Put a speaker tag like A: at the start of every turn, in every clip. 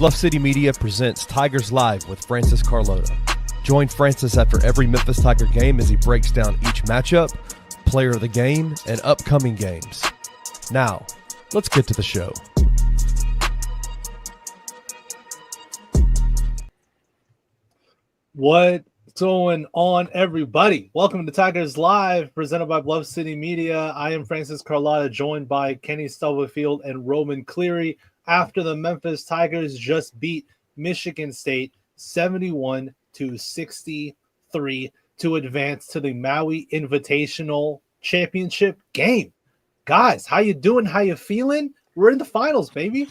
A: Bluff City Media presents Tigers Live with Francis Carlota. Join Francis after every Memphis Tiger game as he breaks down each matchup, player of the game, and upcoming games. Now, let's get to the show.
B: What's going on, everybody? Welcome to Tigers Live, presented by Bluff City Media. I am Francis Carlotta, joined by Kenny Stubblefield and Roman Cleary after the Memphis Tigers just beat Michigan State 71-63 to advance to the Maui Invitational Championship game. Guys, how you doing? How you feeling? We're in the finals, baby.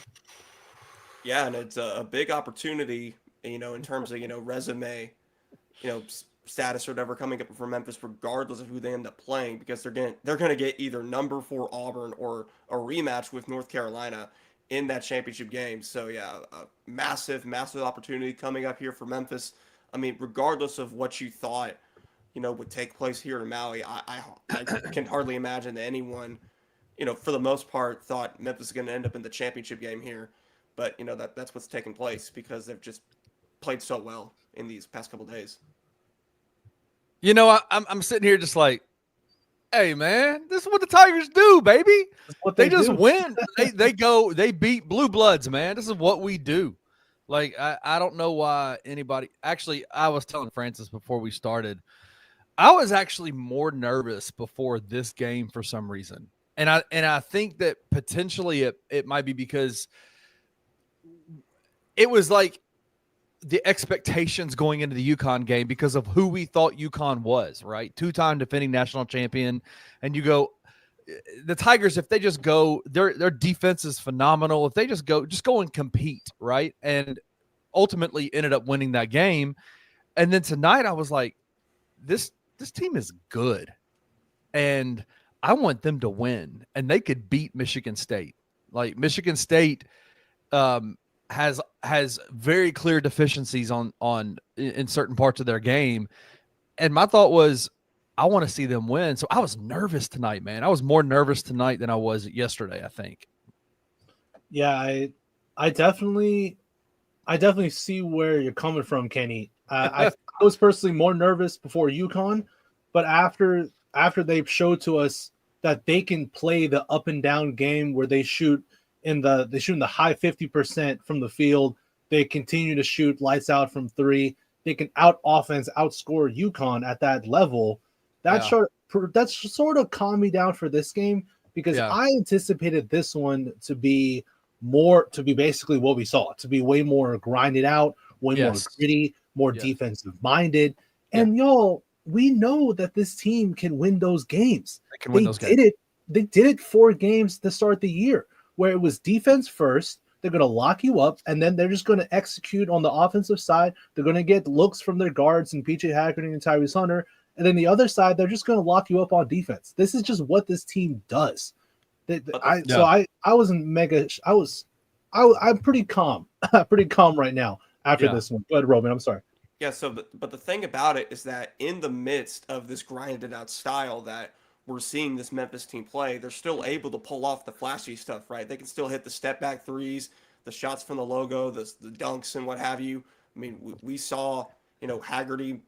C: Yeah, and it's a big opportunity, in terms of, resume, status or whatever coming up for Memphis, regardless of who they end up playing, because they're gonna get either number 4 Auburn or a rematch with North Carolina in that championship game. So yeah, a massive opportunity coming up here for Memphis. I mean, regardless of what you thought, would take place here in Maui, I can hardly imagine that anyone, for the most part, thought Memphis is going to end up in the championship game here. But that's what's taking place because they've just played so well in these past couple of days.
A: I'm sitting here just like, hey man, this is what the Tigers do, baby.
B: What
A: they just
B: do.
A: win. They beat blue bloods, man. This is what we do. Like, I don't know why anybody – actually, I was telling Francis before we started, I was actually more nervous before this game for some reason. And I think that potentially it might be because it was like the expectations going into the UConn game because of who we thought UConn was, right? 2-time defending national champion. And you go – the Tigers, if they just go, their defense is phenomenal. If they just go and compete, right? And ultimately ended up winning that game. And then tonight I was like, this team is good. And I want them to win. And they could beat Michigan State. Like, Michigan State has very clear deficiencies in certain parts of their game. And my thought was, I want to see them win. So I was nervous tonight, man. I was more nervous tonight than I was yesterday, I think.
B: Yeah, I definitely see where you're coming from, Kenny. I was personally more nervous before UConn, but after they've showed to us that they can play the up and down game where they shoot in the high 50% from the field, they continue to shoot lights out from 3. They can outscore UConn at that level. That's sort of calmed me down for this game because I anticipated this one to be basically what we saw, to be way more grinded out, way more gritty, more defensive minded. And y'all, we know that this team can win those games. They did it 4 games to start the year where it was defense first. They're going to lock you up, and then they're just going to execute on the offensive side. They're going to get looks from their guards and PJ Haggerty and Tyrese Hunter. And then the other side, they're just going to lock you up on defense. This is just what this team does. I'm pretty calm. Pretty calm right now after this one. Go ahead, Roman. I'm sorry.
C: Yeah, but the thing about it is that in the midst of this grinded out style that we're seeing this Memphis team play, they're still able to pull off the flashy stuff, right? They can still hit the step back threes, the shots from the logo, the dunks and what have you. I mean, we saw, Haggerty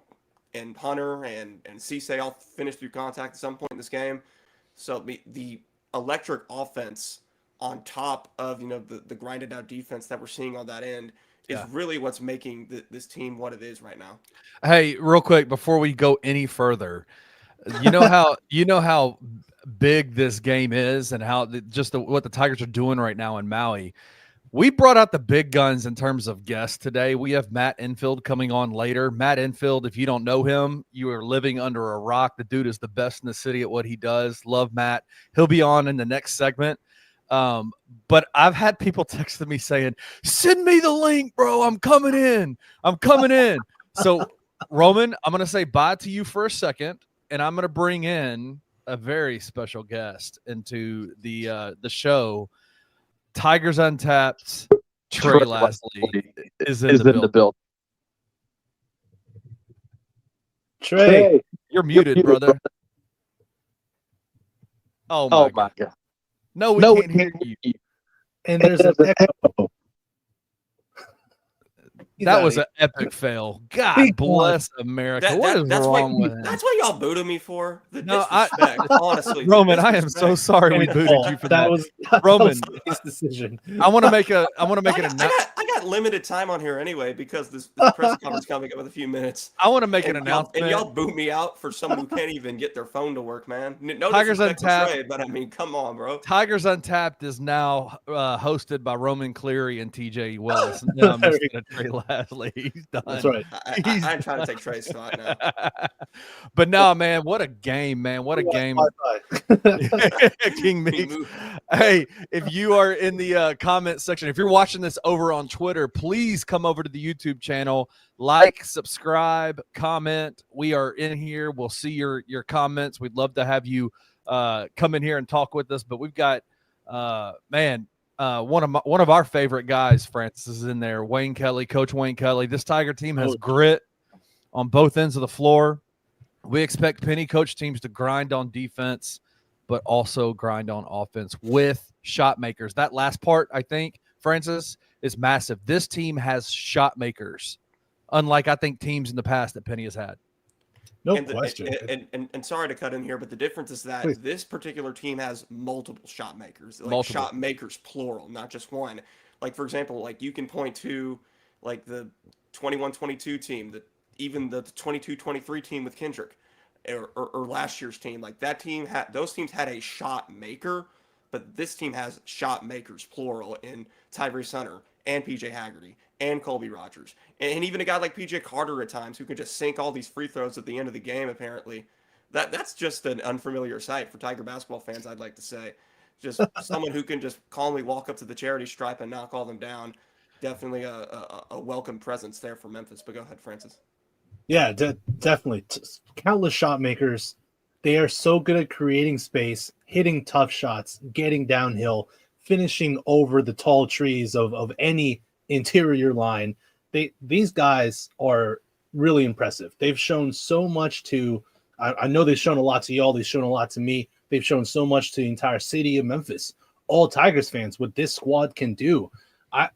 C: and Hunter and Cisse all finish through contact at some point in this game. So the electric offense on top of, the grinded out defense that we're seeing on that end is really what's making this team what it is right now.
A: Hey, real quick, before we go any further, you know how big this game is and how what the Tigers are doing right now in Maui. We brought out the big guns in terms of guests today. We have Matt Infield coming on later. Matt Infield, if you don't know him, you are living under a rock. The dude is the best in the city at what he does. Love Matt. He'll be on in the next segment. But I've had people texting me saying, send me the link, bro. I'm coming in. So, Roman, I'm going to say bye to you for a second, and I'm going to bring in a very special guest into the show. Tigers Untapped, Trey Lastly is in the building.
B: Trey,
A: you're muted, brother. Oh my God. No, we can't hear you.
B: And there's an echo.
A: That was an epic fail. God bless America. What is wrong with him?
C: That's what y'all booted me for. The
A: No,
C: disrespect, honestly.
A: Roman, I am so sorry we booted you for that. Roman,
B: his decision.
A: I want to make an announcement.
C: I got limited time on here anyway because this press conference coming up in a few minutes.
A: I want to make an announcement.
C: And y'all boot me out for someone who can't even get their phone to work, man. No
A: Tigers Untapped,
C: but I mean, come on, bro.
A: Tigers Untapped is now hosted by Roman Cleary and TJ Willis. No, I'm just going to Trey Lasley. He's done.
B: That's right.
C: I'm trying to take Trey's spot now.
A: But no, man, what a game, man. What a game. King Meeks. Hey, if you are in the comment section, if you're watching this over on Twitter, please come over to the YouTube channel, like, subscribe, comment. We are in here. We'll see your comments. We'd love to have you come in here and talk with us. But we've got, one of our favorite guys, Francis, is in there. Wayne Kelly, Coach Wayne Kelly. This Tiger team has grit on both ends of the floor. We expect Penny coach teams to grind on defense, but also grind on offense with shot makers. That last part, I think, Francis, is massive. This team has shot makers, unlike I think teams in the past that Penny has had.
B: No question.
C: And sorry to cut in here, but the difference is that this particular team has multiple shot makers, shot makers plural, not just one. Like, for example, like you can point to like the 21-22 team, even the 22-23 team with Kendrick, or last year's team. Like that team those teams had a shot maker, but this team has shot makers plural in Tyrese Hunter and PJ Haggerty and Colby Rogers, and even a guy like PJ Carter at times who can just sink all these free throws at the end of the game. Apparently, that's just an unfamiliar sight for Tiger basketball fans. I'd like to say, just someone who can just calmly walk up to the charity stripe and knock all them down. Definitely a welcome presence there for Memphis. But go ahead, Francis.
B: Yeah, definitely. Countless shot makers. They are so good at creating space, hitting tough shots, getting downhill, finishing over the tall trees of any interior line. These guys are really impressive. They've shown so much to – I know they've shown a lot to y'all. They've shown a lot to me. They've shown so much to the entire city of Memphis. All Tigers fans, what this squad can do.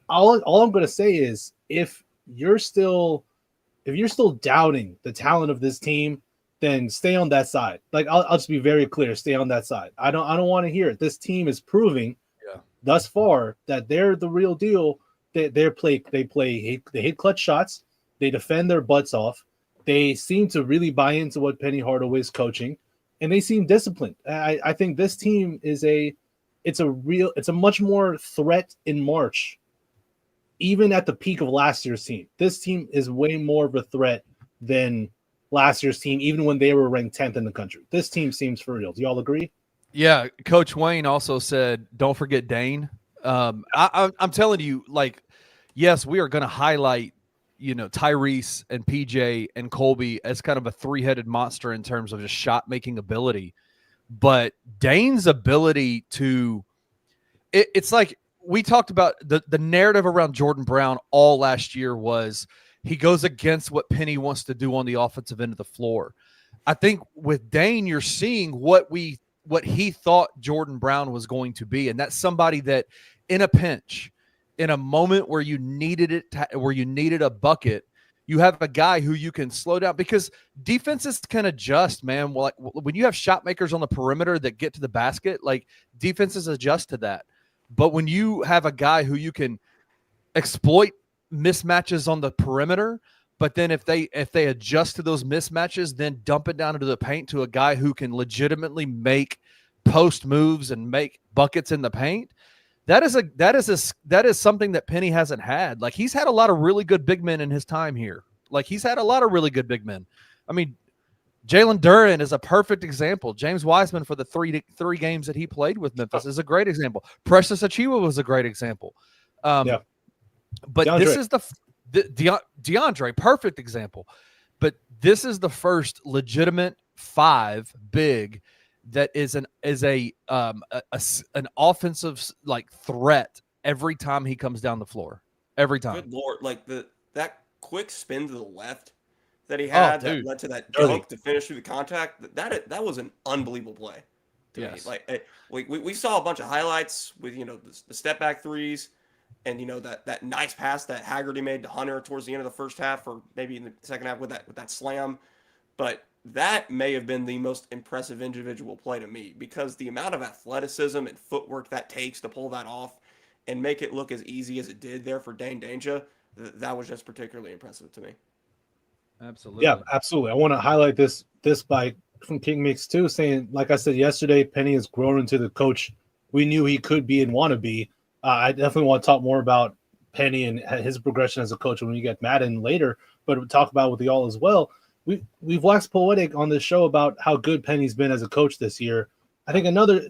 B: All I'm going to say is if you're still doubting the talent of this team, then stay on that side. Like I'll just be very clear, stay on that side. I don't want to hear it. This team is proving thus far that they're the real deal. They hit clutch shots, they defend their butts off. They seem to really buy into what Penny Hardaway's coaching, and they seem disciplined. I think this team is a much more threat in March. Even at the peak of last year's team, this team is way more of a threat than last year's team, even when they were ranked 10th in the country. This team seems for real. Do y'all agree?
A: Yeah. Coach Wayne also said, don't forget Dane. I'm telling you, like, yes, we are going to highlight, Tyrese and PJ and Colby as kind of a three-headed monster in terms of just shot-making ability. But Dane's ability to – it's like – we talked about the narrative around Jordan Brown all last year was he goes against what Penny wants to do on the offensive end of the floor. I think with Dane, you're seeing what he thought Jordan Brown was going to be. And that's somebody that in a pinch, in a moment where you needed where you needed a bucket, you have a guy who you can slow down because defenses can adjust, man. Like when you have shot makers on the perimeter that get to the basket, like defenses adjust to that. But when you have a guy who you can exploit mismatches on the perimeter, but then if they adjust to those mismatches, then dump it down into the paint to a guy who can legitimately make post moves and make buckets in the paint, that is something that Penny hasn't had. Like he's had a lot of really good big men in his time here. Like he's had a lot of really good big men. I mean, Jalen Duren is a perfect example. James Wiseman for the three games that he played with Memphis is a great example. Precious Achiuwa was a great example. But DeAndre. This is the DeAndre, perfect example. But this is the first legitimate 5 big that is an offensive like threat every time he comes down the floor. Every time.
C: Good Lord, like that quick spin to the left that he had that led to that dunk to finish through the contact. That was an unbelievable play to me. Like we saw a bunch of highlights with the step back threes And that nice pass that Haggerty made to Hunter towards the end of the first half, or maybe in the second half with that slam. But that may have been the most impressive individual play to me, because the amount of athleticism and footwork that takes to pull that off and make it look as easy as it did there for Dane Danger, that was just particularly impressive to me.
A: Absolutely.
B: Yeah, absolutely. I want to highlight this by from King Mix too, saying, like I said yesterday, Penny has grown into the coach we knew he could be and want to be. I definitely want to talk more about Penny and his progression as a coach when we get Matt in later, but we'll talk about with y'all as well. We've waxed poetic on this show about how good Penny's been as a coach this year. I think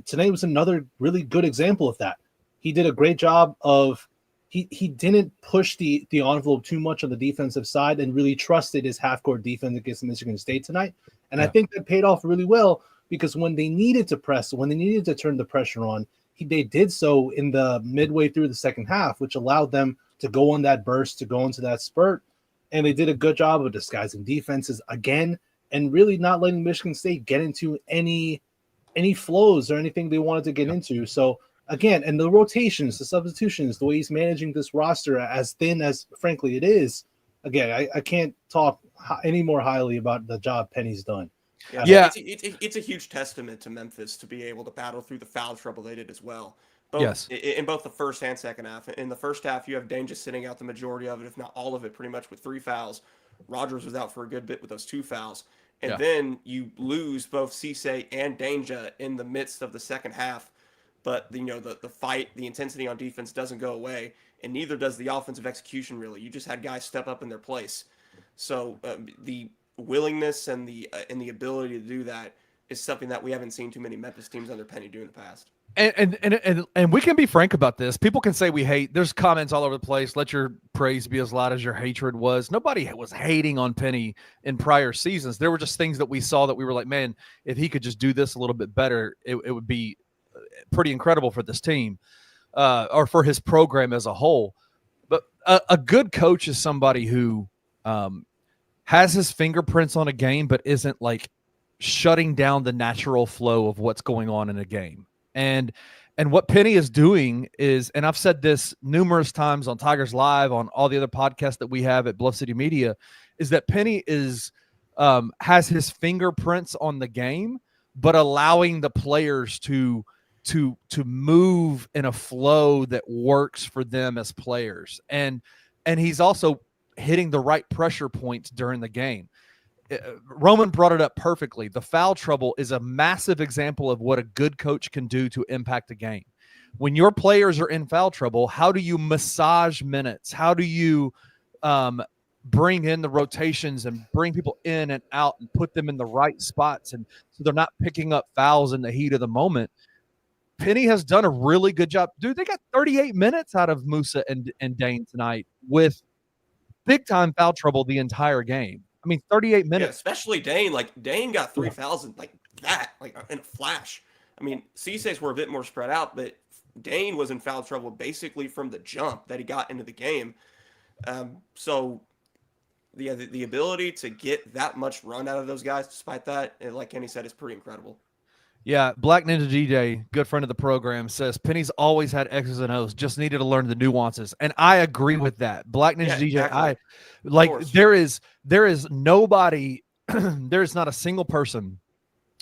B: today was another really good example of that. He did a great job of he didn't push the envelope too much on the defensive side and really trusted his half-court defense against Michigan State tonight. And I think that paid off really well, because when they needed to press, when they needed to turn the pressure on, they did so in the midway through the second half, which allowed them to go on that burst, to go into that spurt. And they did a good job of disguising defenses again and really not letting Michigan State get into any flows or anything they wanted to get into. So again, and the rotations, the substitutions, the way he's managing this roster as thin as, frankly, it is. Again, I can't talk any more highly about the job Penny's done.
A: Yeah.
C: It's a huge testament to Memphis to be able to battle through the foul trouble they did as well. In both the first and second half. In the first half, you have Dane just sitting out the majority of it, if not all of it, pretty much with 3 fouls. Rogers was out for a good bit with those 2 fouls. And then you lose both Cisse and Danger in the midst of the second half. But the fight, the intensity on defense doesn't go away, and neither does the offensive execution. Really, you just had guys step up in their place. So the willingness and the ability to do that is something that we haven't seen too many Memphis teams under Penny do in the past.
A: And we can be frank about this. People can say we hate. There's comments all over the place. Let your praise be as loud as your hatred was. Nobody was hating on Penny in prior seasons. There were just things that we saw that we were like, man, if he could just do this a little bit better, it would be pretty incredible for this team, or for his program as a whole. But a good coach is somebody who has his fingerprints on a game, but isn't like shutting down the natural flow of what's going on in a game. And what Penny is doing is, and I've said this numerous times on Tigers Live, on all the other podcasts that we have at Bluff City Media, is that Penny is has his fingerprints on the game, but allowing the players to move in a flow that works for them as players. And he's also hitting the right pressure points during the game. Roman brought it up perfectly. The foul trouble is a massive example of what a good coach can do to impact a game. When your players are in foul trouble, how do you massage minutes? How do you bring in the rotations and bring people in and out and put them in the right spots, and so they're not picking up fouls in the heat of the moment? Penny has done a really good job. Dude, they got 38 minutes out of Musa and Dane tonight with big-time foul trouble the entire game. I mean, 38 minutes.
C: Yeah, especially Dane. Like, Dane got 3 fouls in in a flash. I mean, Cisse's were a bit more spread out, but Dane was in foul trouble basically from the jump that he got into the game. So the ability to get that much run out of those guys, despite that, like Kenny said, is pretty incredible.
A: Yeah, Black Ninja DJ, good friend of the program, says Penny's always had X's and O's, just needed to learn the nuances. And I agree with that. Black Ninja DJ,
C: exactly.
A: There is nobody, there is not a single person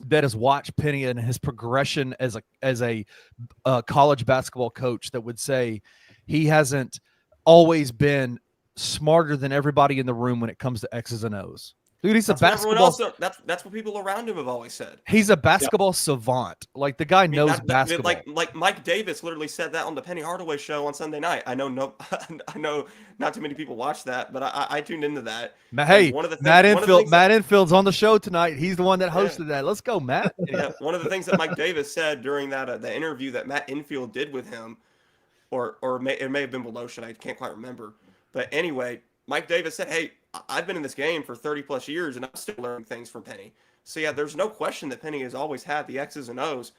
A: that has watched Penny and his progression as a college basketball coach that would say he hasn't always been smarter than everybody in the room when it comes to X's and O's. Dude, he's a basketball.
C: That's what people around him have always said.
A: He's a basketball savant. Like, the guy knows basketball.
C: Like Mike Davis literally said that on the Penny Hardaway show on Sunday night. I know not too many people watch that, but I tuned into that.
A: Hey, Matt Infield's on the show tonight. He's the one that hosted that. Let's go, Matt.
C: Yeah, one of the things that Mike Davis said during that the interview that Matt Infield did with him, or it may have been Belotion, I can't quite remember. But anyway, Mike Davis said, hey, I've been in this game for 30 plus years and I'm still learning things from Penny. So yeah, there's no question that Penny has always had the X's and O's,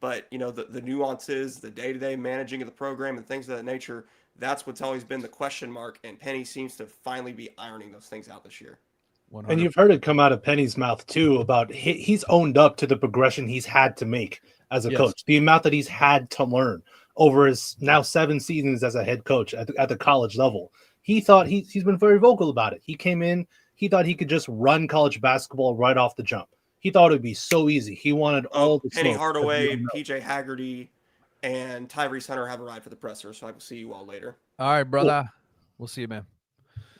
C: but the nuances, the day-to-day managing of the program and things of that nature, that's what's always been the question mark. And Penny seems to finally be ironing those things out this year.
B: 100%. And you've heard it come out of Penny's mouth too about he's owned up to the progression he's had to make as a coach, the amount that he's had to learn. over his now 7 seasons as a head coach at the college level. He thought he's been very vocal about it. He came in, he thought he could just run college basketball right off the jump. He thought it would be so easy. He wanted all the
C: Penny
B: smoke.
C: Hardaway, PJ Haggerty, and Tyrese Hunter have arrived for the presser, so I will see you all later.
A: All right, brother. Cool. We'll see you, man.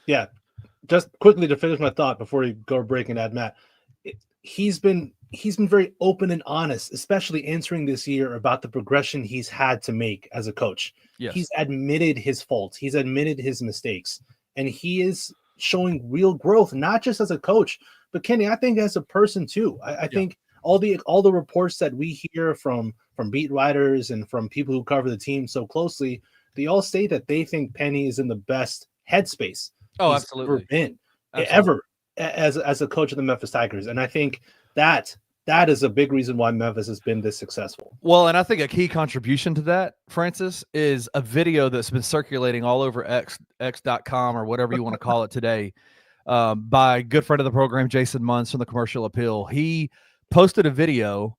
B: Yeah. Just quickly to finish my thought before you go break and add Matt. He's been very open and honest, especially entering this year, about the progression he's had to make as a coach. Yes. He's admitted his faults. He's admitted his mistakes. And he is showing real growth, not just as a coach, but Kenny, I think as a person too. I think all the reports that we hear from beat writers and from people who cover the team so closely, they all say that they think Penny is in the best headspace
A: he's absolutely
B: ever been, ever as a coach of the Memphis Tigers. And I think that is a big reason why Memphis has been this successful.
A: Well, and I think a key contribution to that, Francis, is a video that's been circulating all over X.com or whatever you want to call it today, by a good friend of the program, Jason Munz from the Commercial Appeal. He posted a video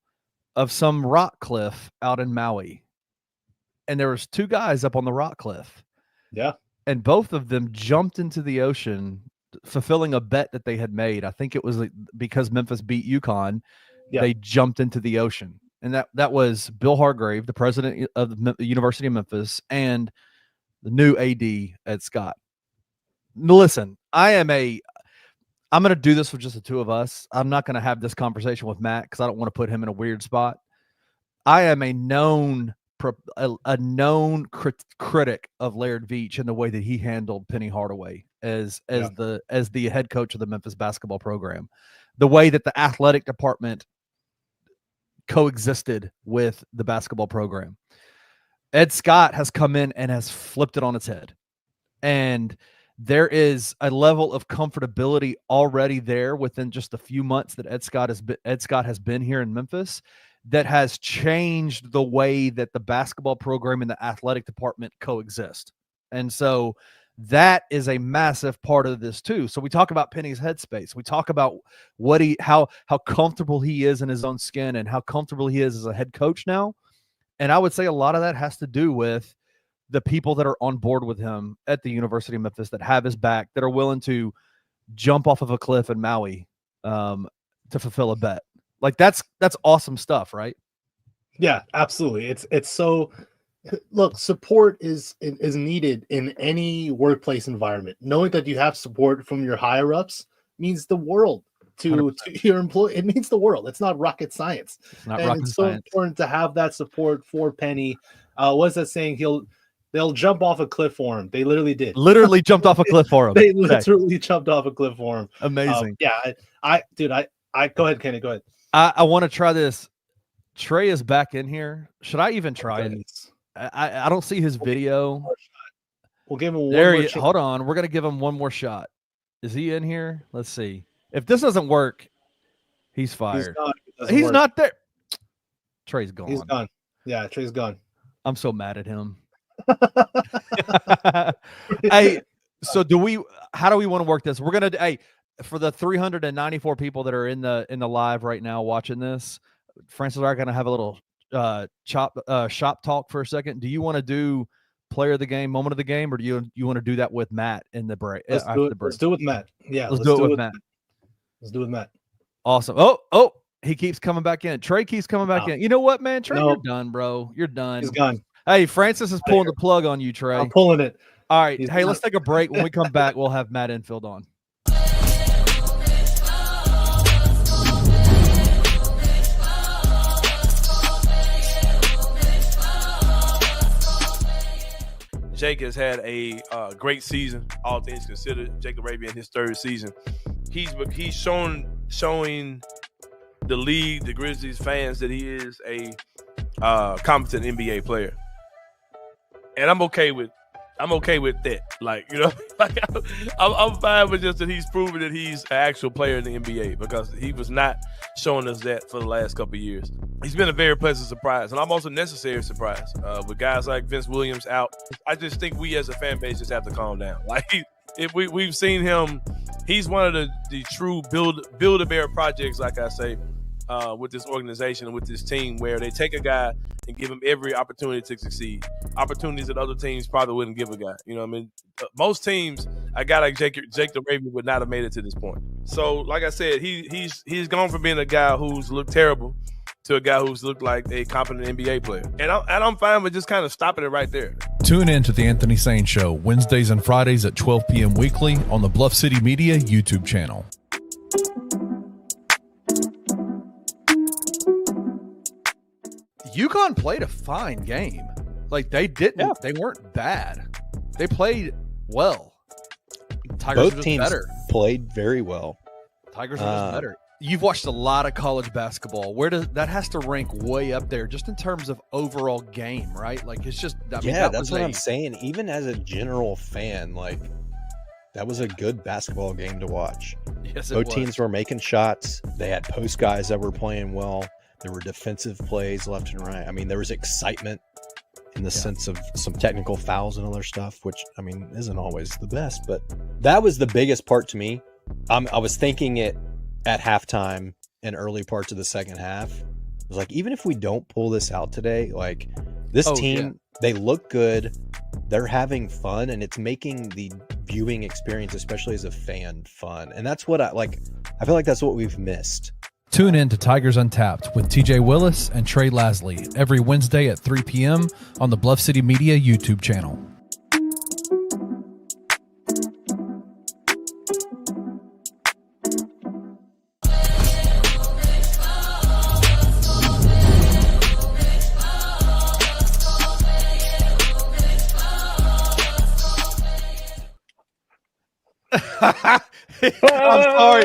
A: of some rock cliff out in Maui, and there was 2 guys up on the rock cliff.
B: Yeah.
A: And both of them jumped into the ocean, fulfilling a bet that they had made. I think it was because Memphis beat UConn. Yeah. They jumped into the ocean. And that was Bill Hargrave, the president of the University of Memphis, and the new AD at Scott. Listen, I'm going to do this with just the 2 of us. I'm not going to have this conversation with Matt because I don't want to put him in a weird spot. I am a known critic of Laird Veach and the way that he handled Penny Hardaway as the head coach of the Memphis basketball program, the way that the athletic department coexisted with the basketball program. Ed Scott has come in and has flipped it on its head, and there is a level of comfortability already there within just a few months that Ed Scott has been here in Memphis, that has changed the way that the basketball program and the athletic department coexist. And so that is a massive part of this too. So we talk about Penny's headspace. We talk about how comfortable he is in his own skin and how comfortable he is as a head coach now. And I would say a lot of that has to do with the people that are on board with him at the University of Memphis, that have his back, that are willing to jump off of a cliff in Maui to fulfill a bet. Like that's awesome stuff, right?
B: Yeah, absolutely. It's so, look, support is needed in any workplace environment. Knowing that you have support from your higher ups means the world to your employee. It means the world. It's not rocket science. It's so important to have that support for Penny. What's that saying? They'll jump off a cliff for him. They literally did.
A: Literally jumped off a cliff for him.
B: They literally jumped off a cliff for him.
A: Amazing.
B: I go ahead, Kenny. Go ahead.
A: I want to try this. Trey is back in here. Should I even try it? I don't see his video.
B: We'll give him one more shot.
A: Hold on. We're going to give him one more shot. Is he in here? Let's see. If this doesn't work, he's fired. He's not there. Trey's gone.
B: He's gone. Yeah, Trey's gone.
A: I'm so mad at him. Hey, so how do we want to work this? We're going to, for the 394 people that are in the live right now watching this, Francis and I are going to have a little shop talk for a second. Do you want to do player of the game, moment of the game, or do you want to do that with Matt in the break?
B: Let's do it with Matt. Yeah,
A: let's do it with Matt.
B: Let's do it with Matt.
A: Awesome. Oh, he keeps coming back in. Trey keeps coming back in. You know what, man? Trey, you're done, bro. You're done.
B: He's gone.
A: Hey, Francis is pulling the plug on you, Trey.
B: I'm pulling it.
A: All right. Let's take a break. When we come back, we'll have Matt Infield on.
D: Jake has had a great season, all things considered. Jacob Arabia in his 3rd season. He's showing the league, the Grizzlies fans, that he is a competent NBA player, and I'm okay with that. Like, you know, like I'm fine with just that he's proven that he's an actual player in the NBA, because he was not showing us that for the last couple of years. He's been a very pleasant surprise, and almost a necessary surprise. With guys like Vince Williams out, I just think we as a fan base just have to calm down. Like, we've seen him, he's one of the true Build-A-Bear projects, like I say. with this organization and with this team, where they take a guy and give him every opportunity to succeed. Opportunities that other teams probably wouldn't give a guy. You know what I mean? Most teams, a guy like Jake the Raven would not have made it to this point. So, like I said, he's gone from being a guy who's looked terrible to a guy who's looked like a competent NBA player. And I'm fine with just kind of stopping it right there.
A: Tune in to The Anthony Sane Show, Wednesdays and Fridays at 12 p.m. weekly on the Bluff City Media YouTube channel. UConn played a fine game. Like, they weren't bad. They played well. Tigers
E: Both teams
A: better.
E: played very well.
A: Tigers are just better. You've watched a lot of college basketball. That has to rank way up there just in terms of overall game, right? Like, it's just,
E: that's what I'm saying. Even as a general fan, like, that was a good basketball game to watch.
A: Yes,
E: Both teams were making shots. They had post guys that were playing well. There were defensive plays left and right. I mean, there was excitement in the sense of some technical fouls and other stuff, which, I mean, isn't always the best. But that was the biggest part to me. I was thinking it at halftime and early parts of the second half. It was like, even if we don't pull this out today, like, this team, they look good. They're having fun, and it's making the viewing experience, especially as a fan, fun. And that's what I feel like that's what we've missed.
A: Tune in to Tigers Untapped with TJ Willis and Trey Lasley every Wednesday at 3 p.m. on the Bluff City Media YouTube channel. I'm sorry.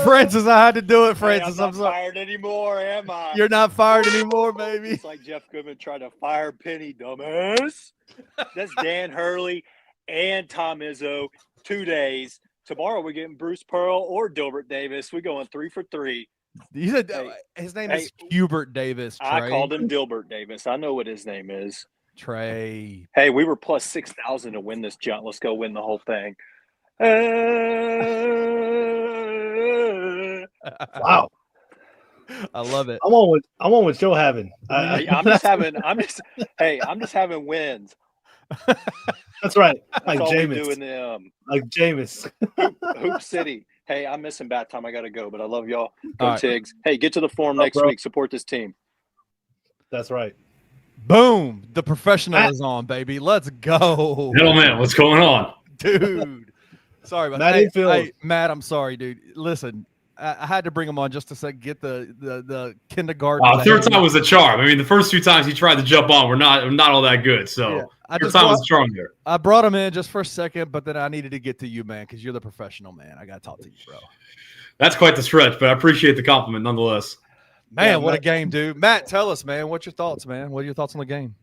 A: Francis, I had to do it, Francis.
F: Hey, I'm
A: not
F: not fired anymore, am I?
A: You're not fired anymore, baby.
F: It's like Jeff Goodman tried to fire Penny, dumbass. That's Dan Hurley and Tom Izzo. 2 days. Tomorrow we're getting Bruce Pearl or Dilbert Davis. We're going 3 for 3.
A: You said his name is Hubert Davis. Trey.
F: I called him Dilbert Davis. I know what his name is.
A: Trey.
F: Hey, we were plus 6,000 to win this jump. Let's go win the whole thing.
B: Wow.
A: I love it.
B: I'm on with Joe having.
F: I'm just having wins.
B: That's right.
F: That's
B: Like
F: all we
B: Jameis.
F: do in the
B: Like Jameis.
F: Hoop City. Hey, I'm missing bat time. I got to go, but I love y'all. Go
A: All right.
F: Tigs. Hey, get to the forum next week. Support this team.
B: That's right.
A: Boom. The professional is on, baby. Let's go.
G: Gentlemen, what's going on?
A: Dude. Sorry about
B: Matt
A: that.
B: Infield.
A: Matt, I'm sorry, dude. Listen, I had to bring him on just to get the kindergarten.
G: Third time was a charm. I mean, the first 2 times he tried to jump on were not all that good. So third time was a charm there.
A: I brought him in just for a second, but then I needed to get to you, man, because you're the professional, man. I got to talk to you, bro.
G: That's quite the stretch, but I appreciate the compliment nonetheless.
A: Man, what a game, dude. Matt, tell us, man. What's your thoughts, man? What are your thoughts on the game?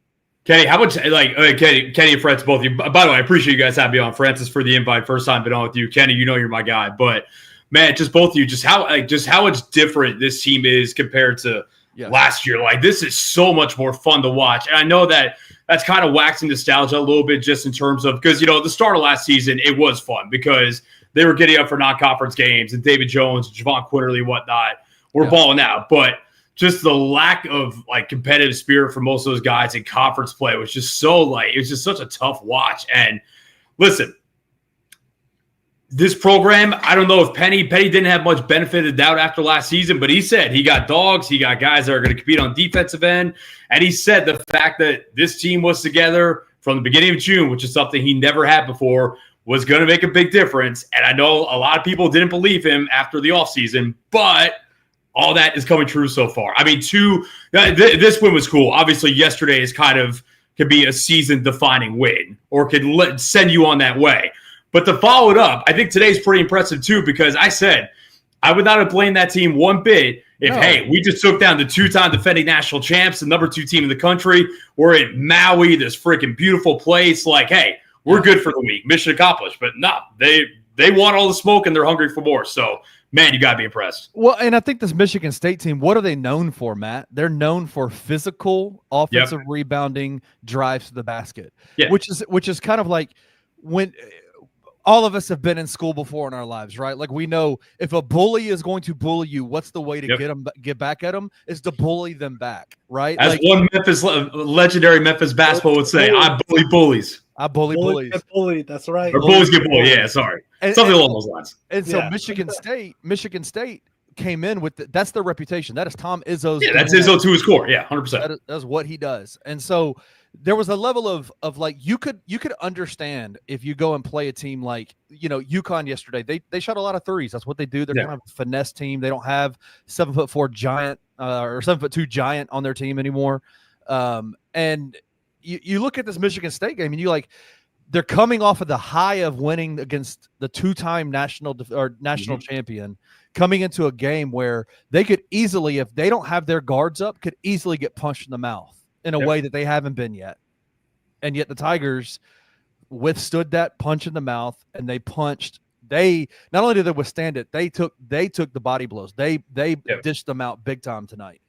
G: Kenny, how much Kenny and Francis, both of you. By the way, I appreciate you guys having me on. Francis for the invite, first time been on with you. Kenny, you know you're my guy, but man, just both of you, just how much different this team is compared to last year. Like, this is so much more fun to watch, and I know that's kind of waxing nostalgia a little bit, just in terms of because the start of last season it was fun because they were getting up for non-conference games and David Jones, Javon Quinterly, whatnot, were balling out, but just the lack of competitive spirit for most of those guys in conference play was just so it was just such a tough watch. And listen, this program, I don't know if Penny didn't have much benefit of the doubt after last season, but he said he got dogs, he got guys that are going to compete on defensive end. And he said the fact that this team was together from the beginning of June, which is something he never had before, was going to make a big difference. And I know a lot of people didn't believe him after the offseason, but all that is coming true so far. I mean, this win was cool. Obviously, yesterday is could be a season-defining win or could send you on that way. But to follow it up, I think today's pretty impressive too because I said I would not have blamed that team one bit if, we just took down the 2-time defending national champs, the number 2 team in the country. We're in Maui, this freaking beautiful place. We're good for the week. Mission accomplished. But no, they want all the smoke and they're hungry for more. So, man, you got to be impressed.
A: Well, and I think this Michigan State team, what are they known for, Matt? They're known for physical, offensive rebounding, drives to the basket, which is kind of like when all of us have been in school before in our lives, right? Like we know if a bully is going to bully you, what's the way to get back at them is to bully them back, right?
G: As one legendary Memphis basketball would say, I bully bullies.
A: I bully bullies.
B: Get bullied. That's right.
G: Or bullies get bullied. Yeah, sorry. Something along those lines.
A: And so Michigan State came in with that's their reputation. That is Tom Izzo's.
G: Yeah, that's Izzo to his core. Yeah, 100%.
A: That's what he does. And so there was a level of like you could understand if you go and play a team like UConn yesterday. They shot a lot of threes. That's what they do. They're kind of a finesse team. They don't have 7'4" giant or 7'2" giant on their team anymore. And you look at this Michigan State game and you like they're coming off of the high of winning against the two-time national champion, coming into a game where they could easily, if they don't have their guards up, could easily get punched in the mouth in a way that they haven't been yet. And yet the Tigers withstood that punch in the mouth, and they punched. They not only did they withstand it, they took the body blows. They dished them out big time tonight.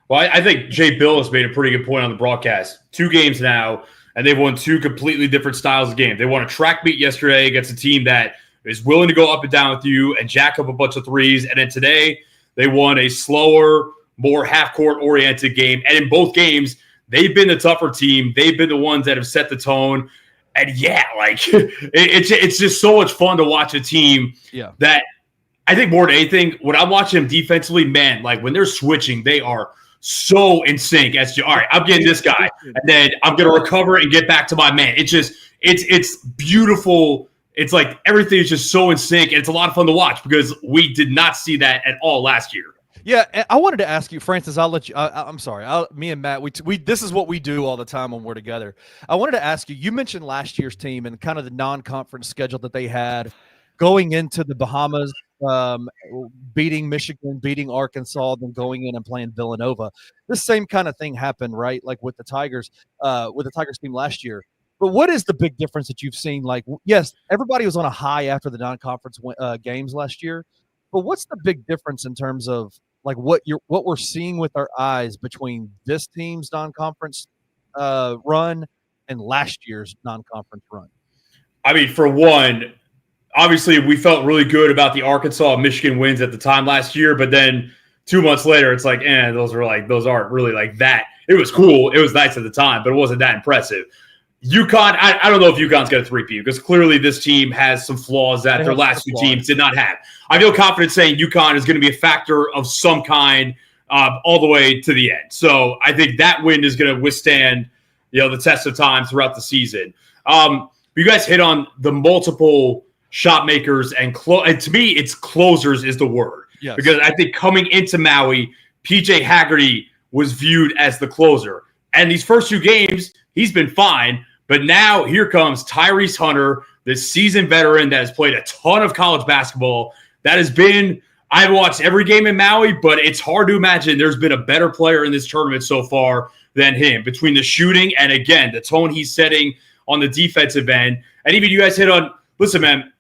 G: Well, I think Jay Billis made a pretty good point on the broadcast. 2 games now, and they've won 2 completely different styles of game. They won a track meet yesterday against a team that is willing to go up and down with you and jack up a bunch of threes. And then today they won a slower, more half-court oriented game. And in both games, they've been the tougher team. They've been the ones that have set the tone. And it's just so much fun to watch a team that I think more than anything, when I watch them defensively, man, like when they're switching, they are so in sync as to, all right, I'm getting this guy, and then I'm going to recover and get back to my man. It's beautiful. It's like everything is just so in sync, and it's a lot of fun to watch because we did not see that at all last year.
A: Yeah, I wanted to ask you, Francis. I'll let you. I'm sorry. Me and Matt, we this is what we do all the time when we're together. I wanted to ask you. You mentioned last year's team and kind of the non-conference schedule that they had going into the Bahamas, beating Michigan, beating Arkansas, then going in and playing Villanova. This same kind of thing happened, right? Like with the Tigers team last year. But what is the big difference that you've seen? Like, yes, everybody was on a high after the non-conference games last year, but what's the big difference in terms of like what we're seeing with our eyes between this team's non-conference run and last year's non-conference run?
G: I mean, for one, obviously we felt really good about the Arkansas and Michigan wins at the time last year, but then 2 months later, it's like, those aren't really like that. It was cool. It was nice at the time, but it wasn't that impressive. UConn, I don't know if UConn's going to three-peat because clearly this team has some flaws that their last 2 teams did not have. I feel confident saying UConn is going to be a factor of some kind all the way to the end. So I think that win is going to withstand, the test of time throughout the season. You guys hit on the multiple shot makers and to me, it's closers is the word. Yes. Because I think coming into Maui, PJ Haggerty was viewed as the closer. And these first 2 games, he's been fine. But now here comes Tyrese Hunter, this seasoned veteran that has played a ton of college basketball. I've watched every game in Maui, but it's hard to imagine there's been a better player in this tournament so far than him. Between the shooting and, again, the tone he's setting on the defensive end. And even you guys hit on, listen, man,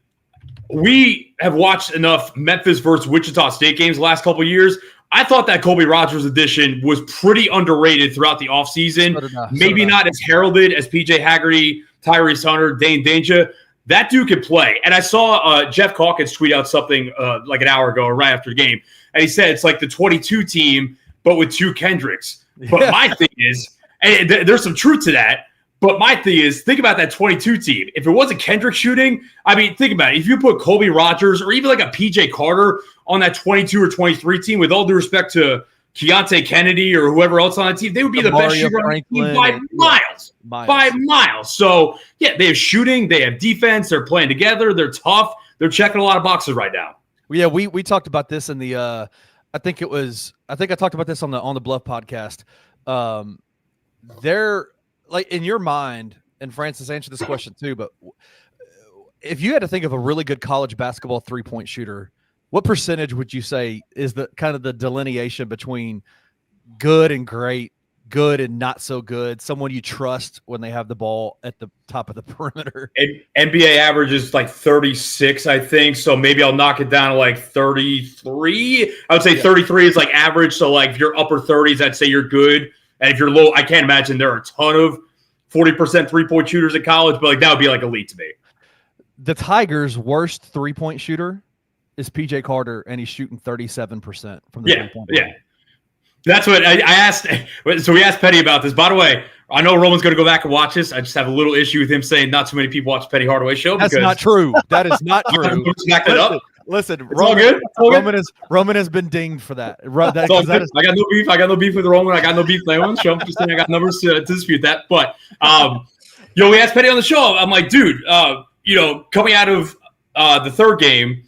G: we have watched enough Memphis versus Wichita State games the last couple of years. I thought that Colby Rogers addition was pretty underrated throughout the offseason. Maybe not as heralded as PJ Haggerty, Tyrese Hunter, Dane Danger. That dude can play. And I saw Jeff Calkins tweet out something like an hour ago or right after the game. And he said it's like the 22 team, but with 2 Kendricks. But my thing is, and there's some truth to that, but my thing is, think about that 22 team. If it wasn't Kendrick shooting, I mean, think about it. If you put Colby Rogers or even like a PJ Carter on that 22 or 23 team, with all due respect to Keontae Kennedy or whoever else on that team, they would be the best shooter on the team by miles. By miles. So, yeah, they have shooting. They have defense. They're playing together. They're tough. They're checking a lot of boxes right now.
A: Yeah, we talked about this in the I think I talked about this on the Bluff podcast. They're like, in your mind, and Francis answered this question too, but if you had to think of a really good college basketball 3-point shooter, what percentage would you say is the kind of the delineation between good and great, good and not so good, someone you trust when they have the ball at the top of the perimeter?
G: NBA average is like 36, I think. So maybe I'll knock it down to like 33. I would say 33 is like average. So like if you're upper 30s, I'd say you're good. And if you're low, I can't imagine there are a ton of 40% 3-point shooters in college, but like that would be like elite to me.
A: the Tigers' worst 3-point shooter is PJ Carter, and he's shooting 37% from the 3-point line.
G: Yeah. That's what I asked. So we asked Petty about this. By the way, I know Roman's going to go back and watch this. I just have a little issue with him saying not too many people watch Petty Hardaway show.
A: That's not true. That is not true.
G: Back that up.
A: Listen,
G: It's all good. It's all good.
A: Roman has been dinged for that.
G: I got no beef. I got no beef with Roman. I got no beef with anyone. So I'm just saying I got numbers to dispute that. But we asked Petty on the show. I'm like, dude, coming out of the third game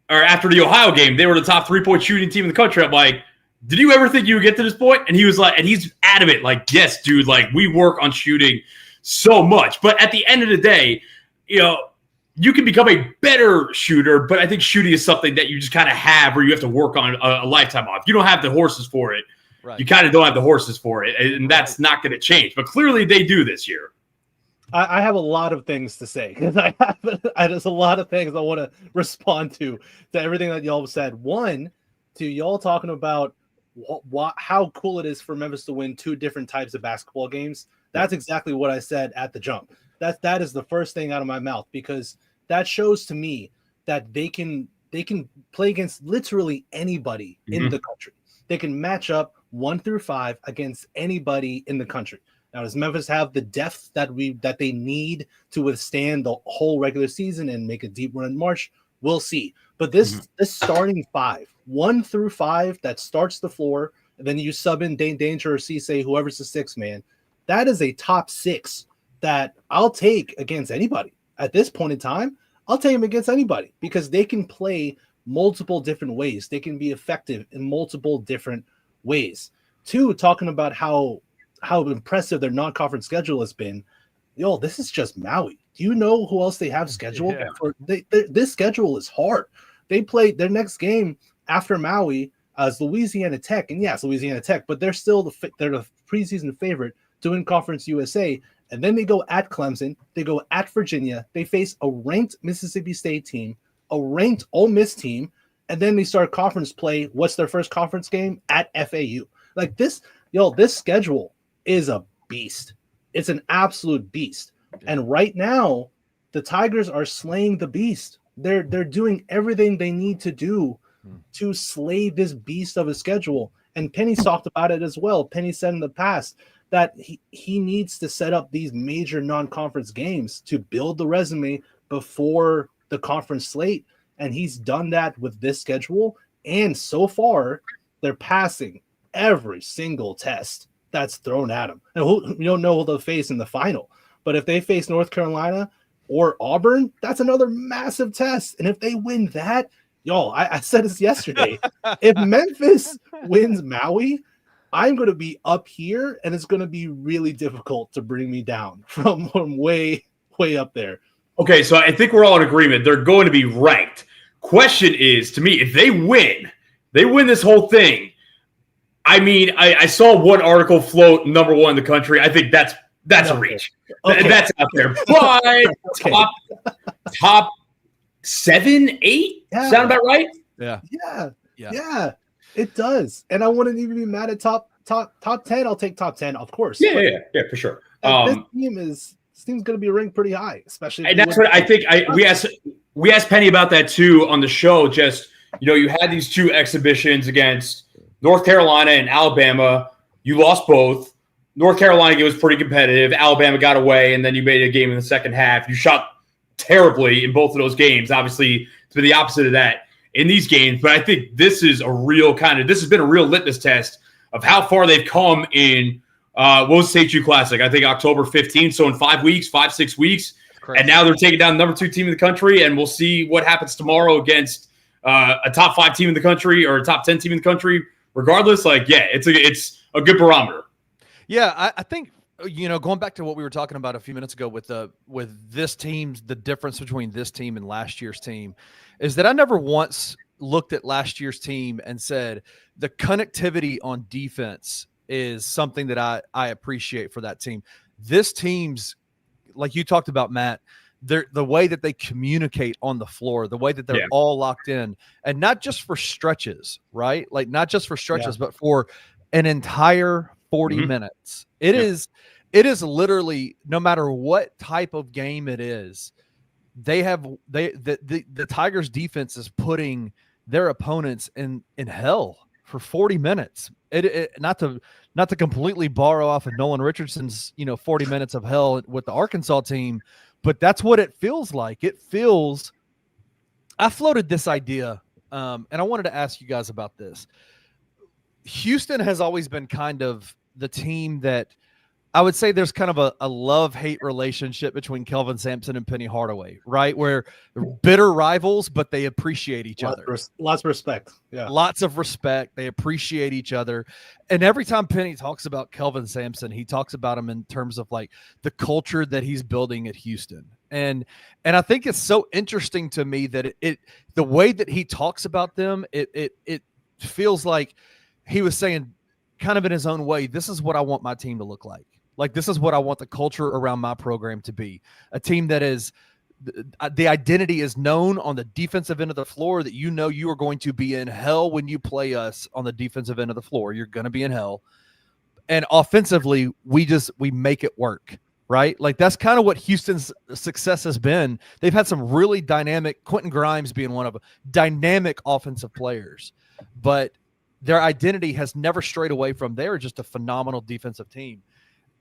G: or after the Ohio game, they were the top 3-point shooting team in the country. I'm like, did you ever think you would get to this point? And he was like, and he's adamant, like, yes, dude, like we work on shooting so much. But at the end of the day, you can become a better shooter, but I think shooting is something that you just kind of have where you have to work on a lifetime of. You don't have the horses for it. Right. You kind of don't have the horses for it, and that's not going to change. But clearly they do this year.
B: I have a lot of things to say because there's a lot of things I want to respond to everything that y'all said. One, to y'all talking about how cool it is for Memphis to win 2 different types of basketball games. That's exactly what I said at the jump. That is the first thing out of my mouth, because that shows to me that they can play against literally anybody in the country. They can match up 1 through 5 against anybody in the country. Now, does Memphis have the depth that they need to withstand the whole regular season and make a deep run in March? We'll see. But this starting 5, 1 through 5, that starts the floor, and then you sub in Danger or Cisse, whoever's the 6th man. That is a top 6 that I'll take against anybody. At this point in time, I'll take them against anybody because they can play multiple different ways. They can be effective in multiple different ways. 2, talking about how impressive their non-conference schedule has been. This is just Maui. Do you know who else they have scheduled? Yeah. This schedule is hard. They play their next game after Maui as Louisiana Tech, and yes, Louisiana Tech, but they're still they're the preseason favorite to win Conference USA. And then they go at Clemson, they go at Virginia, they face a ranked Mississippi State team, a ranked Ole Miss team, and then they start conference play. What's their first conference game? At FAU. Like this schedule is a beast. It's an absolute beast. And right now, the Tigers are slaying the beast. They're doing everything they need to do to slay this beast of a schedule. And Penny's talked about it as well. Penny said in the past that he needs to set up these major non-conference games to build the resume before the conference slate. And he's done that with this schedule. And so far, they're passing every single test that's thrown at them. And we don't know who they'll face in the final. But if they face North Carolina or Auburn, that's another massive test. And if they win that, I said this yesterday. If Memphis wins Maui, I'm going to be up here, and it's going to be really difficult to bring me down from way, way up there.
G: Okay, so I think we're all in agreement. They're going to be ranked. Question is, to me, if they win this whole thing. I mean, I saw one article float number 1 in the country. I think that's a reach. Okay. That's out there. But top 7, 8 sound about right?
B: Yeah. It does. And I wouldn't even be mad at top 10. I'll take top 10, of course.
G: Yeah, for sure.
B: This team's going to be ranked pretty high, especially.
G: And that's what I think. We asked Penny about that too on the show. Just you had these 2 exhibitions against North Carolina and Alabama. You lost both. North Carolina game was pretty competitive. Alabama got away, and then you made a game in the second half. You shot terribly in both of those games. Obviously, it's been the opposite of that in these games. But I think this has been a real litmus test of how far they've come in what was the St. Classic? I think October 15th. So in 5-6 weeks. Crazy. And now they're taking down the number 2 team in the country, and we'll see what happens tomorrow against a top 5 team in the country or a top 10 team in the country. Regardless, it's a good barometer.
A: Yeah, I think going back to what we were talking about a few minutes ago with this team's the difference between this team and last year's team is that I never once looked at last year's team and said the connectivity on defense is something that I appreciate for that team. This team's, like you talked about, Matt, the way that they communicate on the floor, the way that they're all locked in, and not just for stretches, right? Like not just for stretches, but for an entire 40 minutes. It is literally, no matter what type of game it is, the Tigers defense is putting their opponents in hell for 40 minutes. Not to completely borrow off of Nolan Richardson's 40 minutes of hell with the Arkansas team, but that's what it feels like. I floated this idea, and I wanted to ask you guys about this. Houston has always been kind of the team that I would say there's kind of a love-hate relationship between Kelvin Sampson and Penny Hardaway, right? Where they're bitter rivals, but they appreciate each other.
B: Lots of respect. Yeah.
A: Lots of respect. They appreciate each other. And every time Penny talks about Kelvin Sampson, he talks about him in terms of like the culture that he's building at Houston. And I think it's so interesting to me that the way that he talks about them, it feels like he was saying kind of in his own way, this is what I want my team to look like. Like, this is what I want the culture around my program to be. A team that is the identity is known on the defensive end of the floor, that you are going to be in hell when you play us on the defensive end of the floor. You're going to be in hell. And offensively, we make it work, right? Like, that's kind of what Houston's success has been. They've had some really dynamic, Quentin Grimes being one of them, dynamic offensive players. But their identity has never strayed away from they're just a phenomenal defensive team.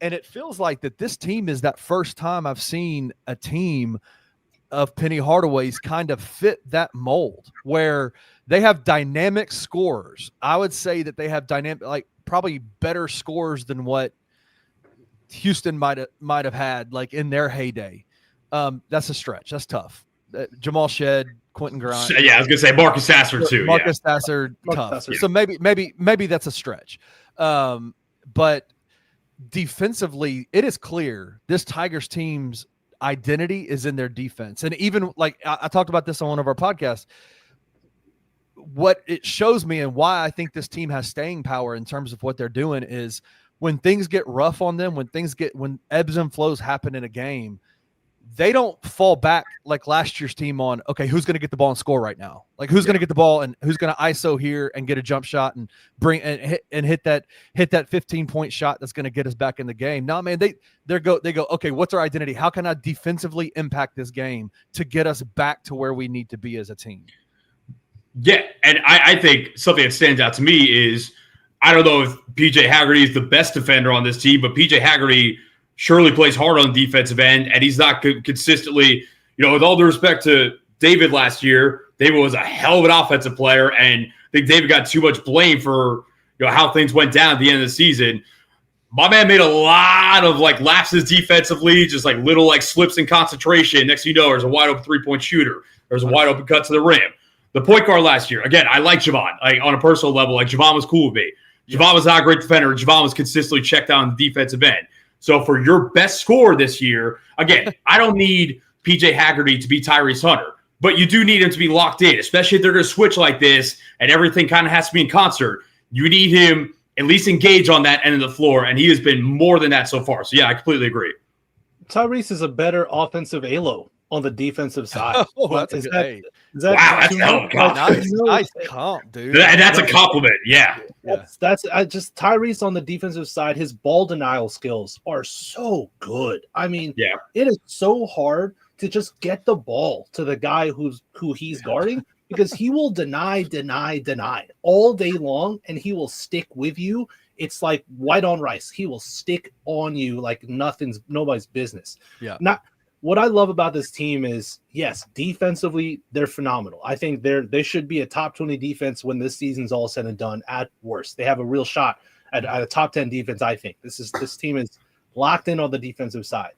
A: And it feels like that this team is that first time I've seen a team of Penny Hardaway's kind of fit that mold where they have dynamic scorers. I would say that they have like probably better scorers than what Houston might have had like in their heyday. That's a stretch. That's tough. Jamal Shedd, Quentin Grimes.
G: Yeah, I was gonna say Marcus Sasser too.
A: Marcus Sasser, tough.
B: Sasser.
A: So maybe that's a stretch. But defensively, it is clear this Tigers team's identity is in their defense. And even like I talked about this on one of our podcasts, what it shows me and why I think this team has staying power in terms of what they're doing is when things get rough on them, when ebbs and flows happen in a game, they don't fall back like last year's team on, okay, who's going to get the ball and score right now? Like, who's going to get the ball and who's going to ISO here and get a jump shot and hit that 15-point shot that's going to get us back in the game. No, man, they go, okay, what's our identity? How can I defensively impact this game to get us back to where we need to be as a team?
G: Yeah, and I think something that stands out to me is, I don't know if PJ Haggerty is the best defender on this team, but PJ Haggerty surely plays hard on the defensive end, and he's not consistently, with all due respect to David last year, David was a hell of an offensive player, and I think David got too much blame for how things went down at the end of the season. My man made a lot of like lapses defensively, just like little like slips in concentration. Next thing you know, there's a wide open 3-point shooter. There's a wide open cut to the rim. The point guard last year, again, I like Javon. Like, on a personal level, like Javon was cool with me. Javon was not a great defender. Javon was consistently checked out on the defensive end. So for your best scorer this year, again, I don't need PJ Haggerty to be Tyrese Hunter, but you do need him to be locked in, especially if they're going to switch like this and everything kind of has to be in concert. You need him at least engage on that end of the floor, and he has been more than that so far. So, yeah, I completely agree.
B: Tyrese is a better offensive ALO on the defensive side.
A: Wow, that's
B: nice
A: comp, dude.
G: And that's a compliment. Yeah.
B: That's just Tyrese on the defensive side. His ball denial skills are so good. I mean, it is so hard to just get the ball to the guy who he's guarding because he will deny all day long, and he will stick with you. It's like white on rice. He will stick on you like nobody's business.
A: Yeah.
B: What I love about this team is, yes, defensively, they're phenomenal. I think they should be a top 20 defense when this season's all said and done at worst. They have a real shot at a top 10 defense, I think. This team is locked in on the defensive side.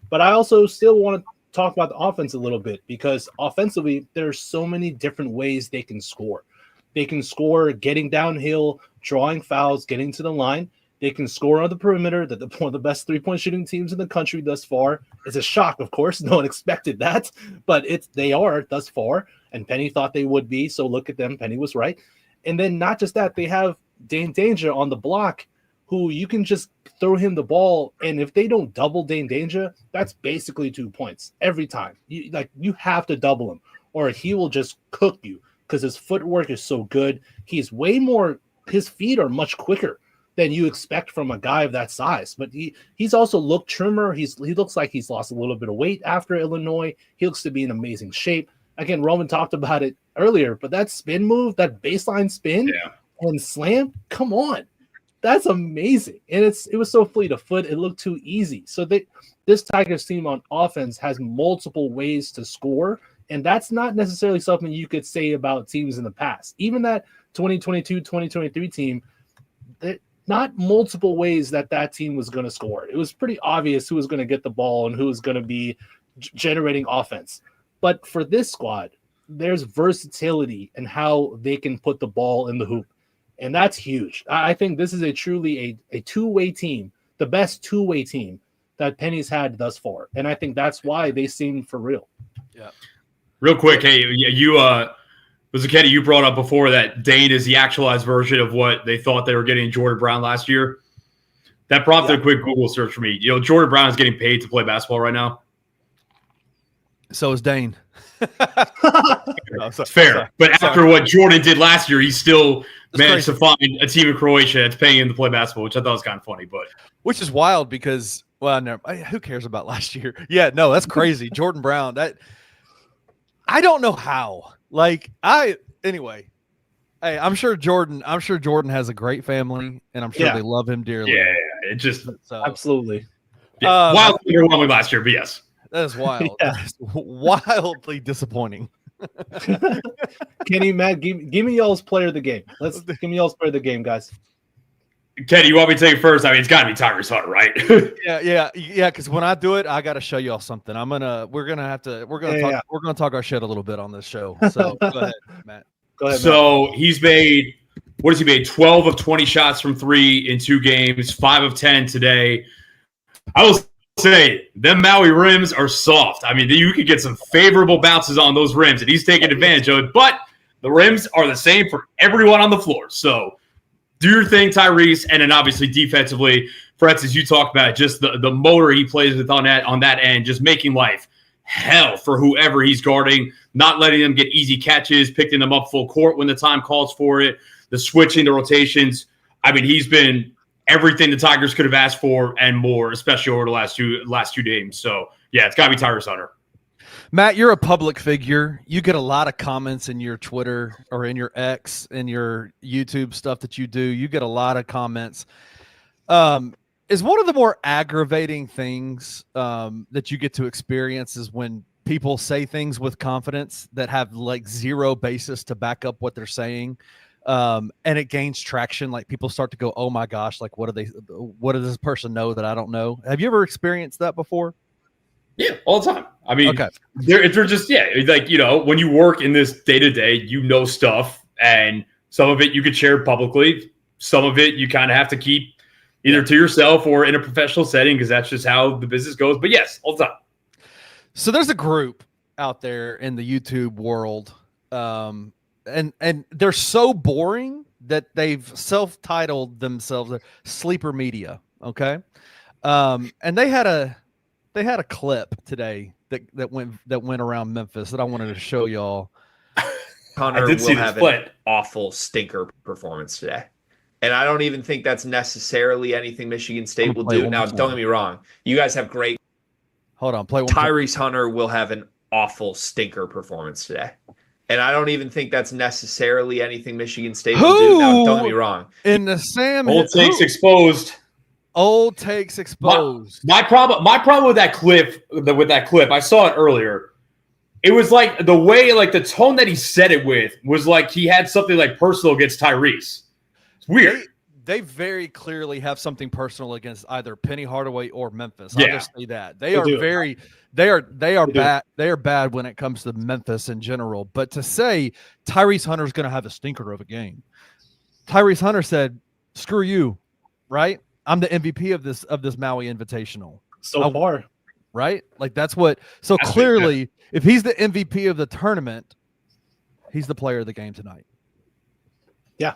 B: But I also still want to talk about the offense a little bit because offensively, there are so many different ways they can score. They can score getting downhill, drawing fouls, getting to the line. They can score on the perimeter. One of the best 3-point shooting teams in the country thus far. It's a shock, of course. No one expected that, but they are thus far. And Penny thought they would be, so look at them. Penny was right. And then not just that, they have Dane Danger on the block, who you can just throw him the ball, and if they don't double Dane Danger, that's basically 2 points every time. You have to double him, or he will just cook you because his footwork is so good. His feet are much quicker than you expect from a guy of that size. But he's also looked trimmer. He looks like he's lost a little bit of weight after Illinois. He looks to be in amazing shape. Again, Roman talked about it earlier, but that spin move, that baseline spin and slam, come on. That's amazing. And it was so fleet of foot. It looked too easy. So this Tigers team on offense has multiple ways to score. And that's not necessarily something you could say about teams in the past. Even that 2022, 2023 team, not multiple ways that team was going to score. It was pretty obvious who was going to get the ball and who was going to be generating offense. But for this squad, there's versatility in how they can put the ball in the hoop. And that's huge. I think this is a truly a two-way team, the best two-way team that Penny's had thus far. And I think that's why they seem for real.
A: Yeah.
G: Real quick, hey, you was it Kenny? You brought up before that Dane is the actualized version of what they thought they were getting in Jordan Brown last year. That prompted a quick Google search for me. Jordan Brown is getting paid to play basketball right now.
A: So is Dane.
G: It's fair. But after what Jordan did last year, he still managed to find a team in Croatia that's paying him to play basketball, which I thought was kind of funny. But
A: which is wild because, who cares about last year? Yeah, no, that's crazy. Jordan Brown, I don't know how. Anyway. Hey, I'm sure Jordan has a great family, and I'm sure they love him dearly.
G: Yeah, it just
B: absolutely.
G: Yeah, wildly underwhelming last year, but yes.
A: That is wild. That is wildly disappointing.
B: Kenny, Matt, give me y'all's player of the game. Give me y'all's player of the game, guys.
G: Kenny, you want me to take it first? I mean, it's got to be Tyrese Hunter, right?
A: Yeah. Because when I do it, I got to show y'all something. We're gonna talk our shit a little bit on this show. So go ahead, Matt.
G: So he's made 12 of 20 shots from 3 in 2 games, 5 of 10 today. I will say them Maui rims are soft. I mean, you could get some favorable bounces on those rims, and he's taking advantage of it. But the rims are the same for everyone on the floor. So do your thing, Tyrese, and then obviously defensively, Francis, you talked about just the motor he plays with on that end, just making life hell for whoever he's guarding, not letting them get easy catches, picking them up full court when the time calls for it, the switching, the rotations. I mean, he's been everything the Tigers could have asked for and more, especially over the last two games. So, yeah, it's got to be Tyrese Hunter.
A: Matt, you're a public figure. You get a lot of comments in your Twitter or in your X, in your YouTube stuff that you do. You get a lot of comments. Is one of the more aggravating things that you get to experience is when people say things with confidence that have zero basis to back up what they're saying. And it gains traction. Like people start to go, oh my gosh, what does this person know that I don't know? Have you ever experienced that before?
G: Yeah, all the time. I mean,
A: okay.
G: they're just, when you work in this day to day, stuff, and some of it you could share publicly. Some of it you kind of have to keep either to yourself or in a professional setting because that's just how the business goes. But yes, all the time.
A: So there's a group out there in the YouTube world, and they're so boring that they've self-titled themselves Sleeper Media. Okay, and they had a clip today that went around Memphis that I wanted to show y'all.
H: Hunter will have an awful stinker performance today. And I don't even think that's necessarily anything Michigan State will do. Now, don't get me wrong. You guys have great.
A: Hold on. Play one.
H: Tyrese Hunter will have an awful stinker performance today. And I don't even think that's necessarily anything Michigan State will do. Now, don't get me wrong.
A: In the Sam.
G: Old takes exposed.
A: Old takes exposed.
G: My problem with that clip, I saw it earlier. It was like the way, the tone that he said it with was like he had something personal against Tyrese. It's weird.
A: They very clearly have something personal against either Penny Hardaway or Memphis. I'll just say that. They are bad. They are bad when it comes to Memphis in general. But to say Tyrese Hunter's going to have a stinker of a game, Tyrese Hunter said, "Screw you," right? I'm the MVP of this Maui Invitational.
B: So far.
A: Right? That's what – so clearly, if he's the MVP of the tournament, he's the player of the game tonight.
B: Yeah.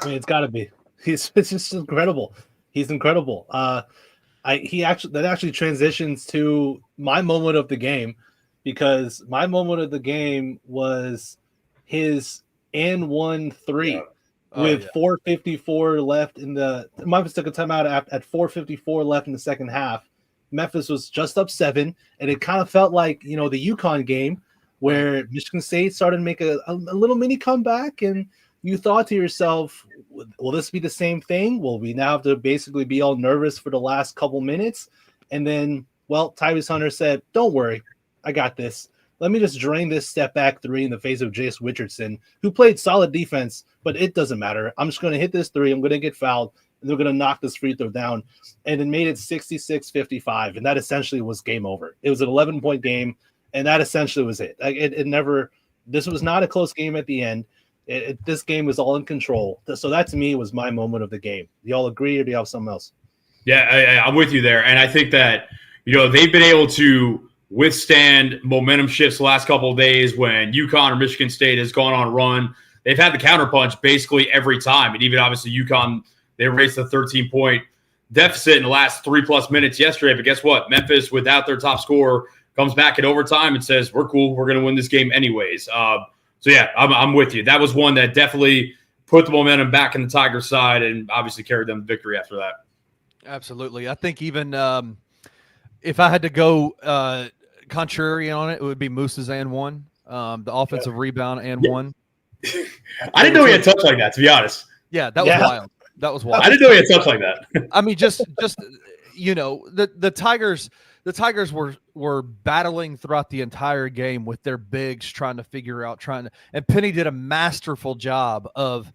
B: I mean, it's got to be. It's just incredible. He's incredible. That actually transitions to my moment of the game because my moment of the game was his N1 3. with 4:54 left in the Memphis took a timeout at 4:54 left in the second half. Memphis was just up 7, and it kind of felt like, the UConn game where Michigan State started to make a little mini comeback, and you thought to yourself, will this be the same thing? Will we now have to basically be all nervous for the last couple minutes? And then, Tyrese Hunter said, don't worry, I got this. Let me just drain this step back 3 in the face of Jace Richardson, who played solid defense, but it doesn't matter. I'm just going to hit this 3. I'm going to get fouled, and they're going to knock this free throw down. And it made it 66-55, and that essentially was game over. It was an 11-point game, and that essentially was it. This was not a close game at the end. This game was all in control. So that, to me, was my moment of the game. Do y'all agree, or do you have something else?
G: Yeah, I'm with you there. And I think that, they've been able to withstand momentum shifts the last couple of days when UConn or Michigan State has gone on a run. They've had the counterpunch basically every time. And even obviously UConn, they raised the 13-point deficit in the last 3+ minutes yesterday. But guess what? Memphis, without their top scorer, comes back in overtime and says, we're cool. We're going to win this game anyways. So, yeah, I'm with you. That was one that definitely put the momentum back in the Tigers' side and obviously carried them to victory after that.
A: Absolutely. I think even if I had to go contrarian on it, it would be Moose's and 1, the offensive rebound and 1.
G: I didn't know he had touch like that, to be honest.
A: Yeah, that was wild. That was wild.
G: I didn't know he had touch like that.
A: I mean, just the Tigers were battling throughout the entire game with their bigs trying to figure out and Penny did a masterful job of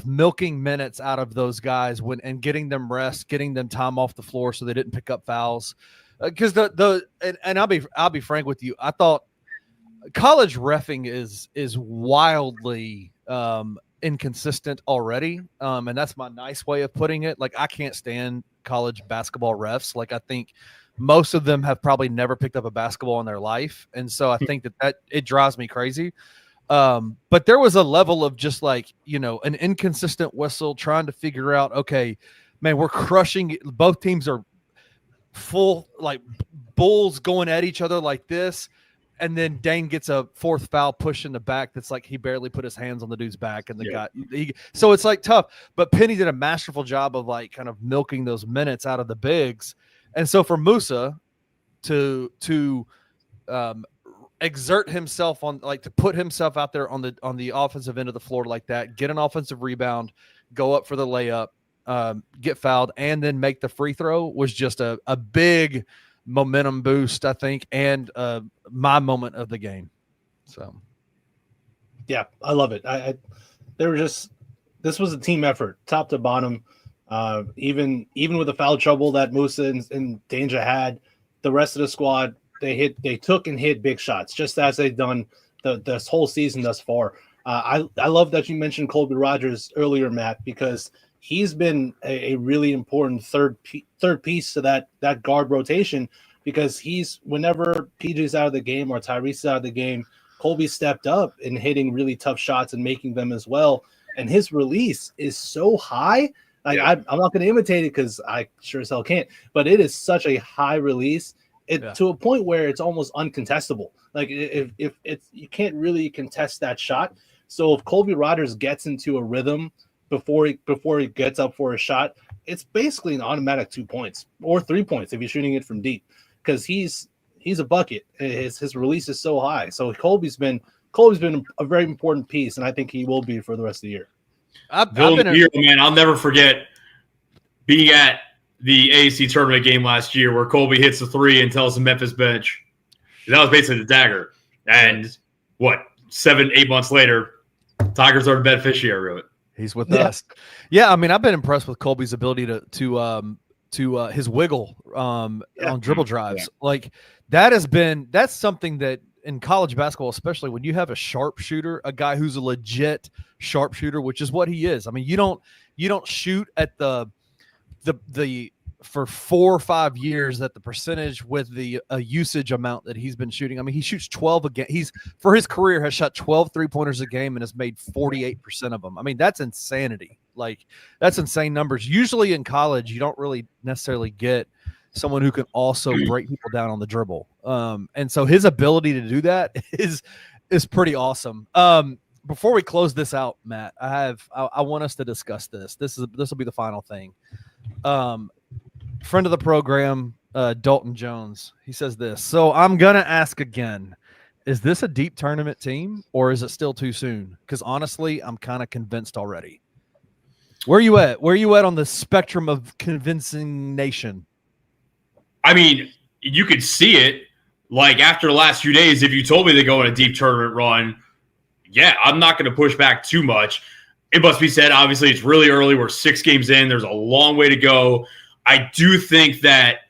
A: milking minutes out of those guys and getting them rest, getting them time off the floor so they didn't pick up fouls. Because I'll be frank with you, I thought college reffing is wildly inconsistent already, and that's my nice way of putting it. Like, I can't stand college basketball refs. Like, I think most of them have probably never picked up a basketball in their life, and so I think that it drives me crazy. But there was a level of just like, an inconsistent whistle trying to figure out, okay, man, we're crushing. Both teams are full, like bulls going at each other like this. And then Dane gets a 4th foul push in the back. That's like, he barely put his hands on the dude's back. And so it's like tough, but Penny did a masterful job of like kind of milking those minutes out of the bigs. And so for Musa to exert himself on, like, to put himself out there on the offensive end of the floor like that, get an offensive rebound, go up for the layup, get fouled, and then make the free throw was just a big momentum boost, I think, and my moment of the game. So,
B: yeah, I love it. This was a team effort, top to bottom. Even with the foul trouble that Musa and Danger had, the rest of the squad, they took and hit big shots, just as they've done this whole season thus far. I love that you mentioned Colby Rogers earlier, Matt, because he's been a really important third piece to that guard rotation, because whenever PJ's out of the game or Tyrese's out of the game, Colby stepped up in hitting really tough shots and making them as well. And his release is so high. Like, I'm not going to imitate it because I sure as hell can't, but it is such a high release to a point where it's almost uncontestable. Like, if it's, you can't really contest that shot. So if Colby Rogers gets into a rhythm before he gets up for a shot, it's basically an automatic 2 points or 3 points if you're shooting it from deep, because he's a bucket. His release is so high. So Colby's been a very important piece, and I think he will be for the rest of the year.
G: Man, I'll never forget being at the AAC tournament game last year where Colby hits the 3 and tells the Memphis bench. That was basically the dagger. And 7-8 months later, Tigers are the beneficiary of it.
A: He's with us. Yeah, I mean, I've been impressed with Colby's ability to his wiggle on dribble drives. Yeah. Like, that's something that in college basketball, especially when you have a sharpshooter, a guy who's a legit sharpshooter, which is what he is. I mean, you don't shoot at the for 4 or 5 years at the percentage with the usage amount that he's been shooting. I mean, he shoots 12 a game. He's, for his career, has shot 12 3-pointers a game and has made 48% of them. I mean, that's insanity. Like, that's insane numbers. Usually in college, you don't really necessarily get someone who can also break people down on the dribble. And so his ability to do that is pretty awesome. before we close this out, Matt, I want us to discuss this. This will be the final thing. Friend of the program, Dalton Jones, he says this. So I'm gonna ask again: is this a deep tournament team, or is it still too soon? Because honestly, I'm kind of convinced already. Where are you at? Where are you at on the spectrum of convincing nation?
G: I mean, you could see it. Like after the last few days, if you told me they go on a deep tournament run, yeah, I'm not going to push back too much. It must be said, obviously, it's really early. We're 6 games in. There's a long way to go. I do think that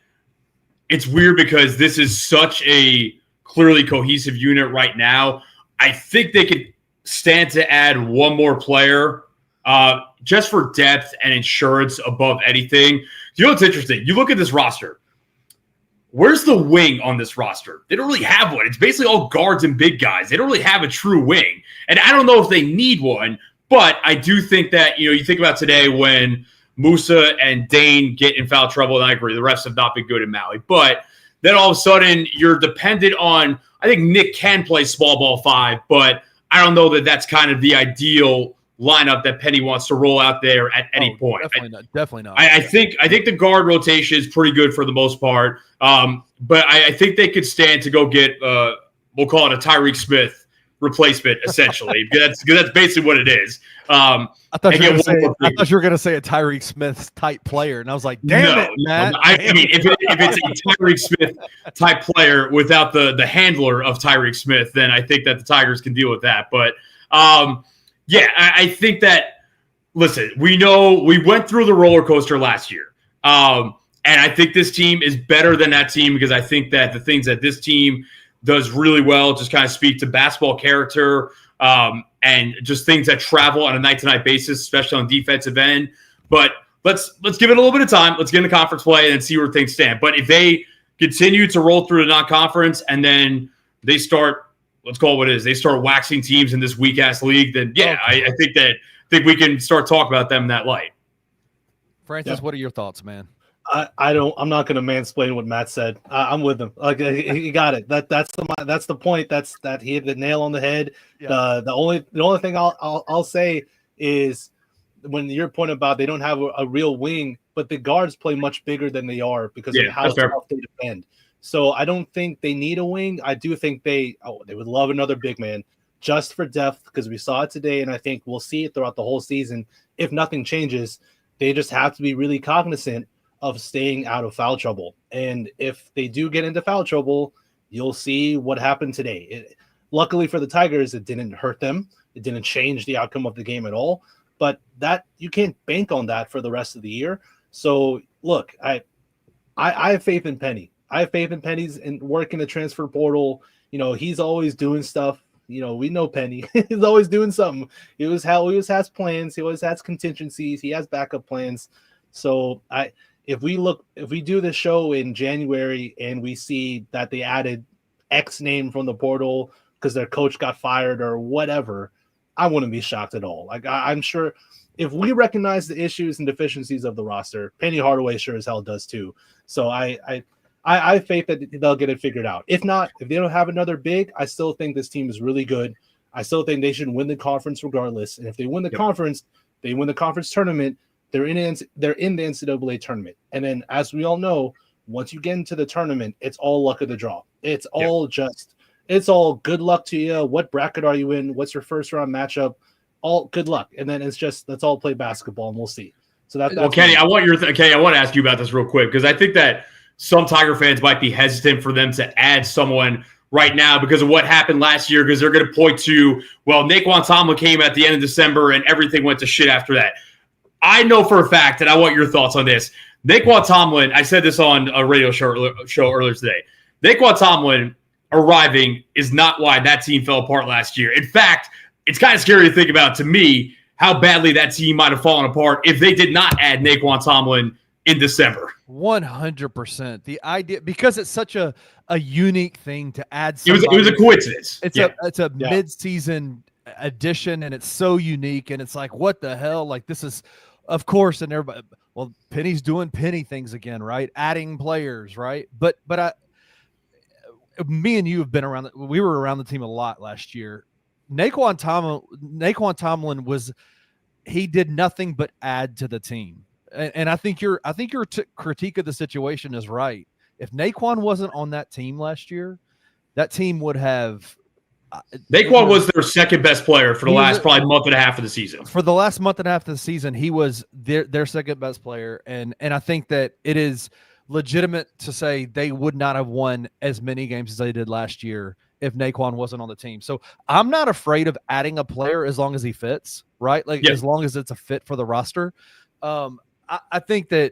G: it's weird because this is such a clearly cohesive unit right now. I think they could stand to add one more player just for depth and insurance above anything. You know what's interesting? You look at this roster. Where's the wing on this roster? They don't really have one. It's basically all guards and big guys. They don't really have a true wing. And I don't know if they need one, but I do think that, you think about today when Musa and Dane get in foul trouble, and I agree, the refs have not been good in Maui. But then all of a sudden, you're dependent on, I think Nick can play small ball 5, but I don't know that that's kind of the ideal lineup that Penny wants to roll out there at any point.
A: Definitely not.
G: I think the guard rotation is pretty good for the most part, but I think they could stand to go get we'll call it a Tyreek Smith replacement essentially. because that's basically what it is.
A: I thought you were going to say a Tyreek Smith type player, and I was like, damn it, man.
G: I mean, if it's a Tyreek Smith type player without the handler of Tyreek Smith, then I think that the Tigers can deal with that. But yeah, I think that, listen, we went through the roller coaster last year. And I think this team is better than that team because I think that the things that this team does really well just kind of speak to basketball character and just things that travel on a night-to-night basis, especially on defensive end. But let's give it a little bit of time. Let's get into conference play and see where things stand. But if they continue to roll through the non-conference and then they start – let's call it what it is. They start waxing teams in this weak-ass league, then, yeah, I think we can start talking about them in that light.
A: Francis, what are your thoughts, man?
B: I'm not going to mansplain what Matt said. I'm with him. Like he got it. That's the point. That he hit the nail on the head. Yeah. The only thing I'll say is when your point about they don't have a real wing, but the guards play much bigger than they are because of how tough they defend. So I don't think they need a wing. I do think they would love another big man just for depth because we saw it today, and I think we'll see it throughout the whole season. If nothing changes, they just have to be really cognizant of staying out of foul trouble. And if they do get into foul trouble, you'll see what happened today. Luckily for the Tigers, it didn't hurt them. It didn't change the outcome of the game at all. But that you can't bank on that for the rest of the year. So look, I have faith in Penny. I have faith in Penny's and work in the transfer portal. He's always doing stuff. We know Penny. He's always doing something. He always has plans. He always has contingencies. He has backup plans. So if we do this show in January and we see that they added X name from the portal because their coach got fired or whatever, I wouldn't be shocked at all. Like I'm sure if we recognize the issues and deficiencies of the roster, Penny Hardaway sure as hell does too. So I have faith that they'll get it figured out. If not, if they don't have another big, I still think this team is really good. I still think they should win the conference regardless. And if they win the conference, they win the conference tournament. They're in the NCAA tournament. And then, as we all know, once you get into the tournament, it's all luck of the draw. It's all good luck to you. What bracket are you in? What's your first round matchup? All good luck. And then let's all play basketball and we'll see. So that's
G: Kenny, I want to ask you about this real quick because I think that some Tiger fans might be hesitant for them to add someone right now because of what happened last year because they're going to point to, well, Naquan Tomlin came at the end of December and everything went to shit after that. I know for a fact, and I want your thoughts on this. Naquan Tomlin, I said this on a radio show earlier today. Naquan Tomlin arriving is not why that team fell apart last year. In fact, it's kind of scary to think about, to me, how badly that team might have fallen apart if they did not add Naquan Tomlin in December.
A: 100%. The idea, because it's such a unique thing to add.
G: It was a coincidence.
A: It's a mid-season addition, and it's so unique, and it's like, what the hell? Like, this is, of course, and everybody. Well, Penny's doing Penny things again, right? Adding players, right? But me and you have been around. We were around the team a lot last year. Naquan Tomlin he did nothing but add to the team. And I think your critique of the situation is right. If Naquan wasn't on that team last year, that team would have.
G: Naquan was their second best player for the last probably month and a half of the season.
A: For the last month and a half of the season, he was their second best player, and I think that it is legitimate to say they would not have won as many games as they did last year if Naquan wasn't on the team. So I'm not afraid of adding a player as long as he fits, right? Like as long as it's a fit for the roster. I think, and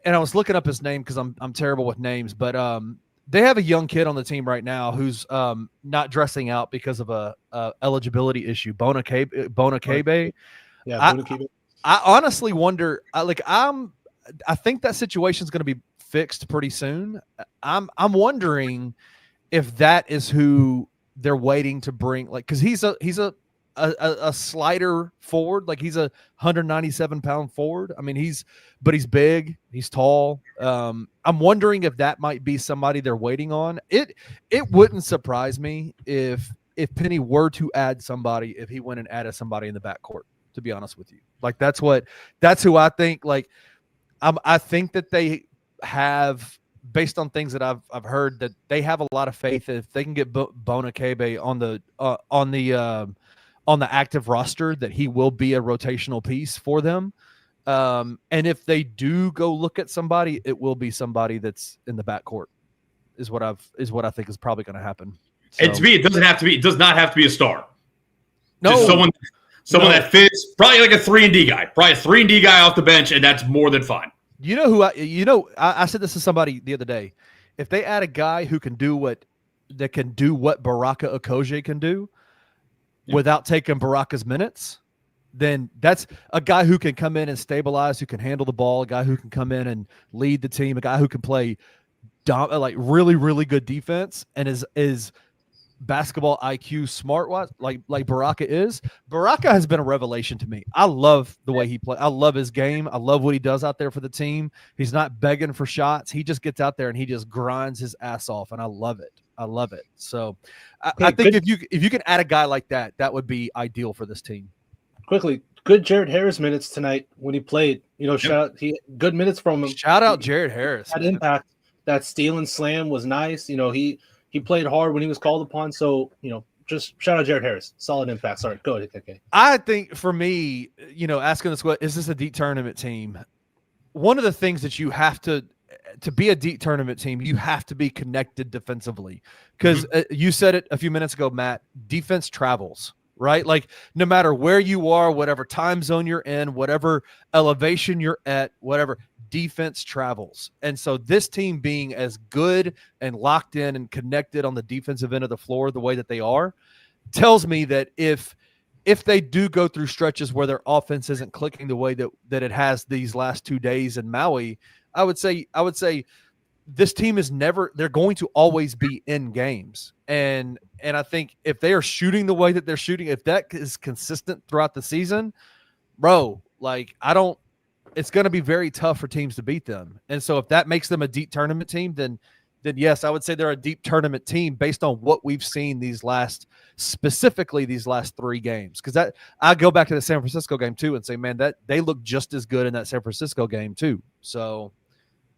A: I was looking up his name because I'm terrible with names, but they have a young kid on the team right now who's not dressing out because of a eligibility issue. Bona Kabe.
B: Yeah, Bona Kabe.
A: I honestly wonder. I think that situation is going to be fixed pretty soon. I'm wondering if that is who they're waiting to bring, like, because he's a slider forward, like he's a 197-pound forward. I mean, he's big, he's tall. I'm wondering if that might be somebody they're waiting on. It wouldn't surprise me if Penny were to add somebody, if he went and added somebody in the backcourt, to be honest with you. Like that's who I think. Like I think that they have, based on things that I've heard, that they have a lot of faith if they can get Bona Kabe on the active roster, that he will be a rotational piece for them. And if they do go look at somebody, it will be somebody that's in the backcourt, is what I think is probably going to happen. So,
G: and to me, it does not have to be a star.
A: No,
G: just someone that fits, probably like a 3-and-D guy, probably a 3-and-D guy off the bench, and that's more than fine.
A: You know who I said this to somebody the other day. If they add a guy who can do what Baraka Okoje can do without taking Baraka's minutes, then that's a guy who can come in and stabilize, who can handle the ball, a guy who can come in and lead the team, a guy who can play like really, really good defense and is basketball IQ smart like Baraka is. Baraka has been a revelation to me. I love the way he plays. I love his game. I love what he does out there for the team. He's not begging for shots. He just gets out there and he just grinds his ass off, and I love it. So I think if you can add a guy like that, that would be ideal for this team.
B: Quickly, good Jared Harris minutes tonight when he played. Good minutes from him.
A: Shout out Jared Harris.
B: That impact, that steal and slam was nice. He played hard when he was called upon. So, just shout out Jared Harris. Solid impact. Sorry, go ahead. Okay.
A: I think for me, asking this, is this a deep tournament team? One of the things that you have to be a deep tournament team, you have to be connected defensively. Because you said it a few minutes ago, Matt, defense travels, right? Like no matter where you are, whatever time zone you're in, whatever elevation you're at, whatever, defense travels. And so this team being as good and locked in and connected on the defensive end of the floor the way that they are tells me that if they do go through stretches where their offense isn't clicking the way that it has these last 2 days in Maui, I would say this team is they're going to always be in games. And I think if they are shooting the way that they're shooting, if that is consistent throughout the season, bro, like it's going to be very tough for teams to beat them. And so if that makes them a deep tournament team, then yes, I would say they're a deep tournament team based on what we've seen specifically these last 3 games. Because I go back to the San Francisco game too and say, man, that they look just as good in that San Francisco game too. So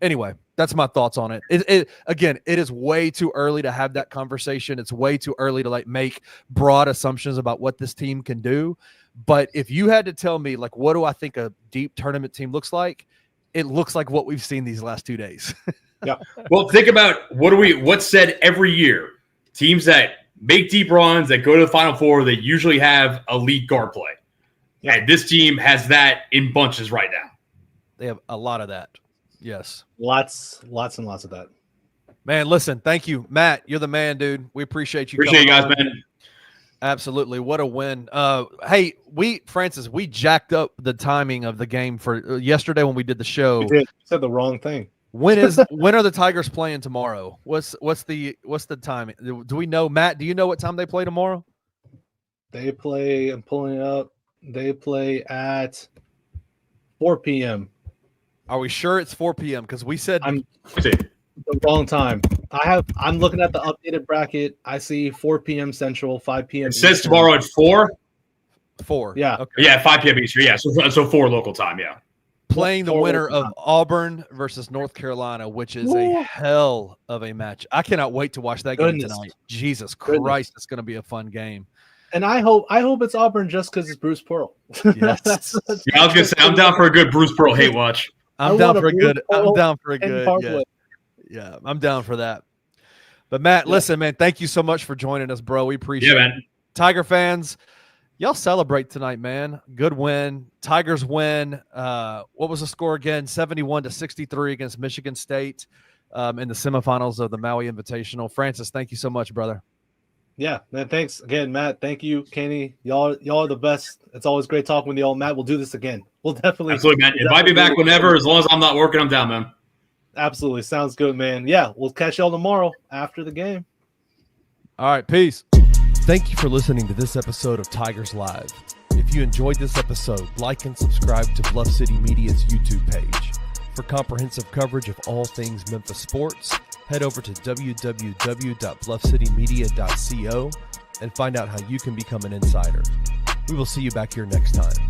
A: anyway, that's my thoughts on it. Again, it is way too early to have that conversation. It's way too early to make broad assumptions about what this team can do. But if you had to tell me, what do I think a deep tournament team looks like? It looks like what we've seen these last 2 days.
B: Yeah.
G: Well, think about what's said every year. Teams that make deep runs, that go to the Final Four, they usually have elite guard play. Yeah. And this team has that in bunches right now.
A: They have a lot of that. Yes.
B: Lots and lots of that.
A: Man, listen, thank you. Matt, you're the man, dude. We appreciate you.
G: Appreciate you guys, man.
A: Absolutely. What a win. Hey, Francis, we jacked up the timing of the game for yesterday when we did the show.
B: You did. You said the wrong thing.
A: When are the Tigers playing tomorrow? What's the time? Do we know, Matt? Do you know what time they play tomorrow?
B: They play, I'm pulling it up. They play at 4 p.m.
A: Are we sure it's 4 p.m.? Because we said
B: the wrong time. I'm looking at the updated bracket. I see 4 p.m. Central, 5 p.m.
G: It says
B: Eastern.
G: tomorrow at 4.
A: 4.
B: Yeah.
A: Okay.
G: Yeah, 5 p.m. Eastern. Yeah, so 4 local time. Yeah.
A: Playing the
B: 4
A: winner
B: local
A: of
B: time.
A: Auburn versus North Carolina, which is a hell of a match. I cannot wait to watch that game tonight. Jesus Christ, it's going to be a fun game.
B: And I hope it's Auburn just because it's Bruce Pearl.
A: Yes.
G: Yeah, I was gonna say I'm down for a good Bruce Pearl hate watch.
A: I'm down for a good. Yeah, I'm down for that. But Matt, listen, man, thank you so much for joining us, bro. We appreciate it.
G: Man.
A: Tiger fans, y'all celebrate tonight, man. Good win. Tigers win. What was the score again? 71-63 against Michigan State in the semifinals of the Maui Invitational. Francis, thank you so much, brother.
B: Yeah, man. Thanks again, Matt. Thank you, Kenny. Y'all are the best. It's always great talking with y'all. Matt, we'll do this again. We'll definitely.
G: Absolutely, man. Invite me back whenever, as long as I'm not working. I'm down, man.
B: Absolutely. Sounds good, man. Yeah, we'll catch y'all tomorrow after the game.
A: All right, peace. Thank you for listening to this episode of Tigers Live. If you enjoyed this episode, like and subscribe to Bluff City Media's YouTube page. For comprehensive coverage of all things Memphis sports, head over to www.bluffcitymedia.co and find out how you can become an insider. We will see you back here next time.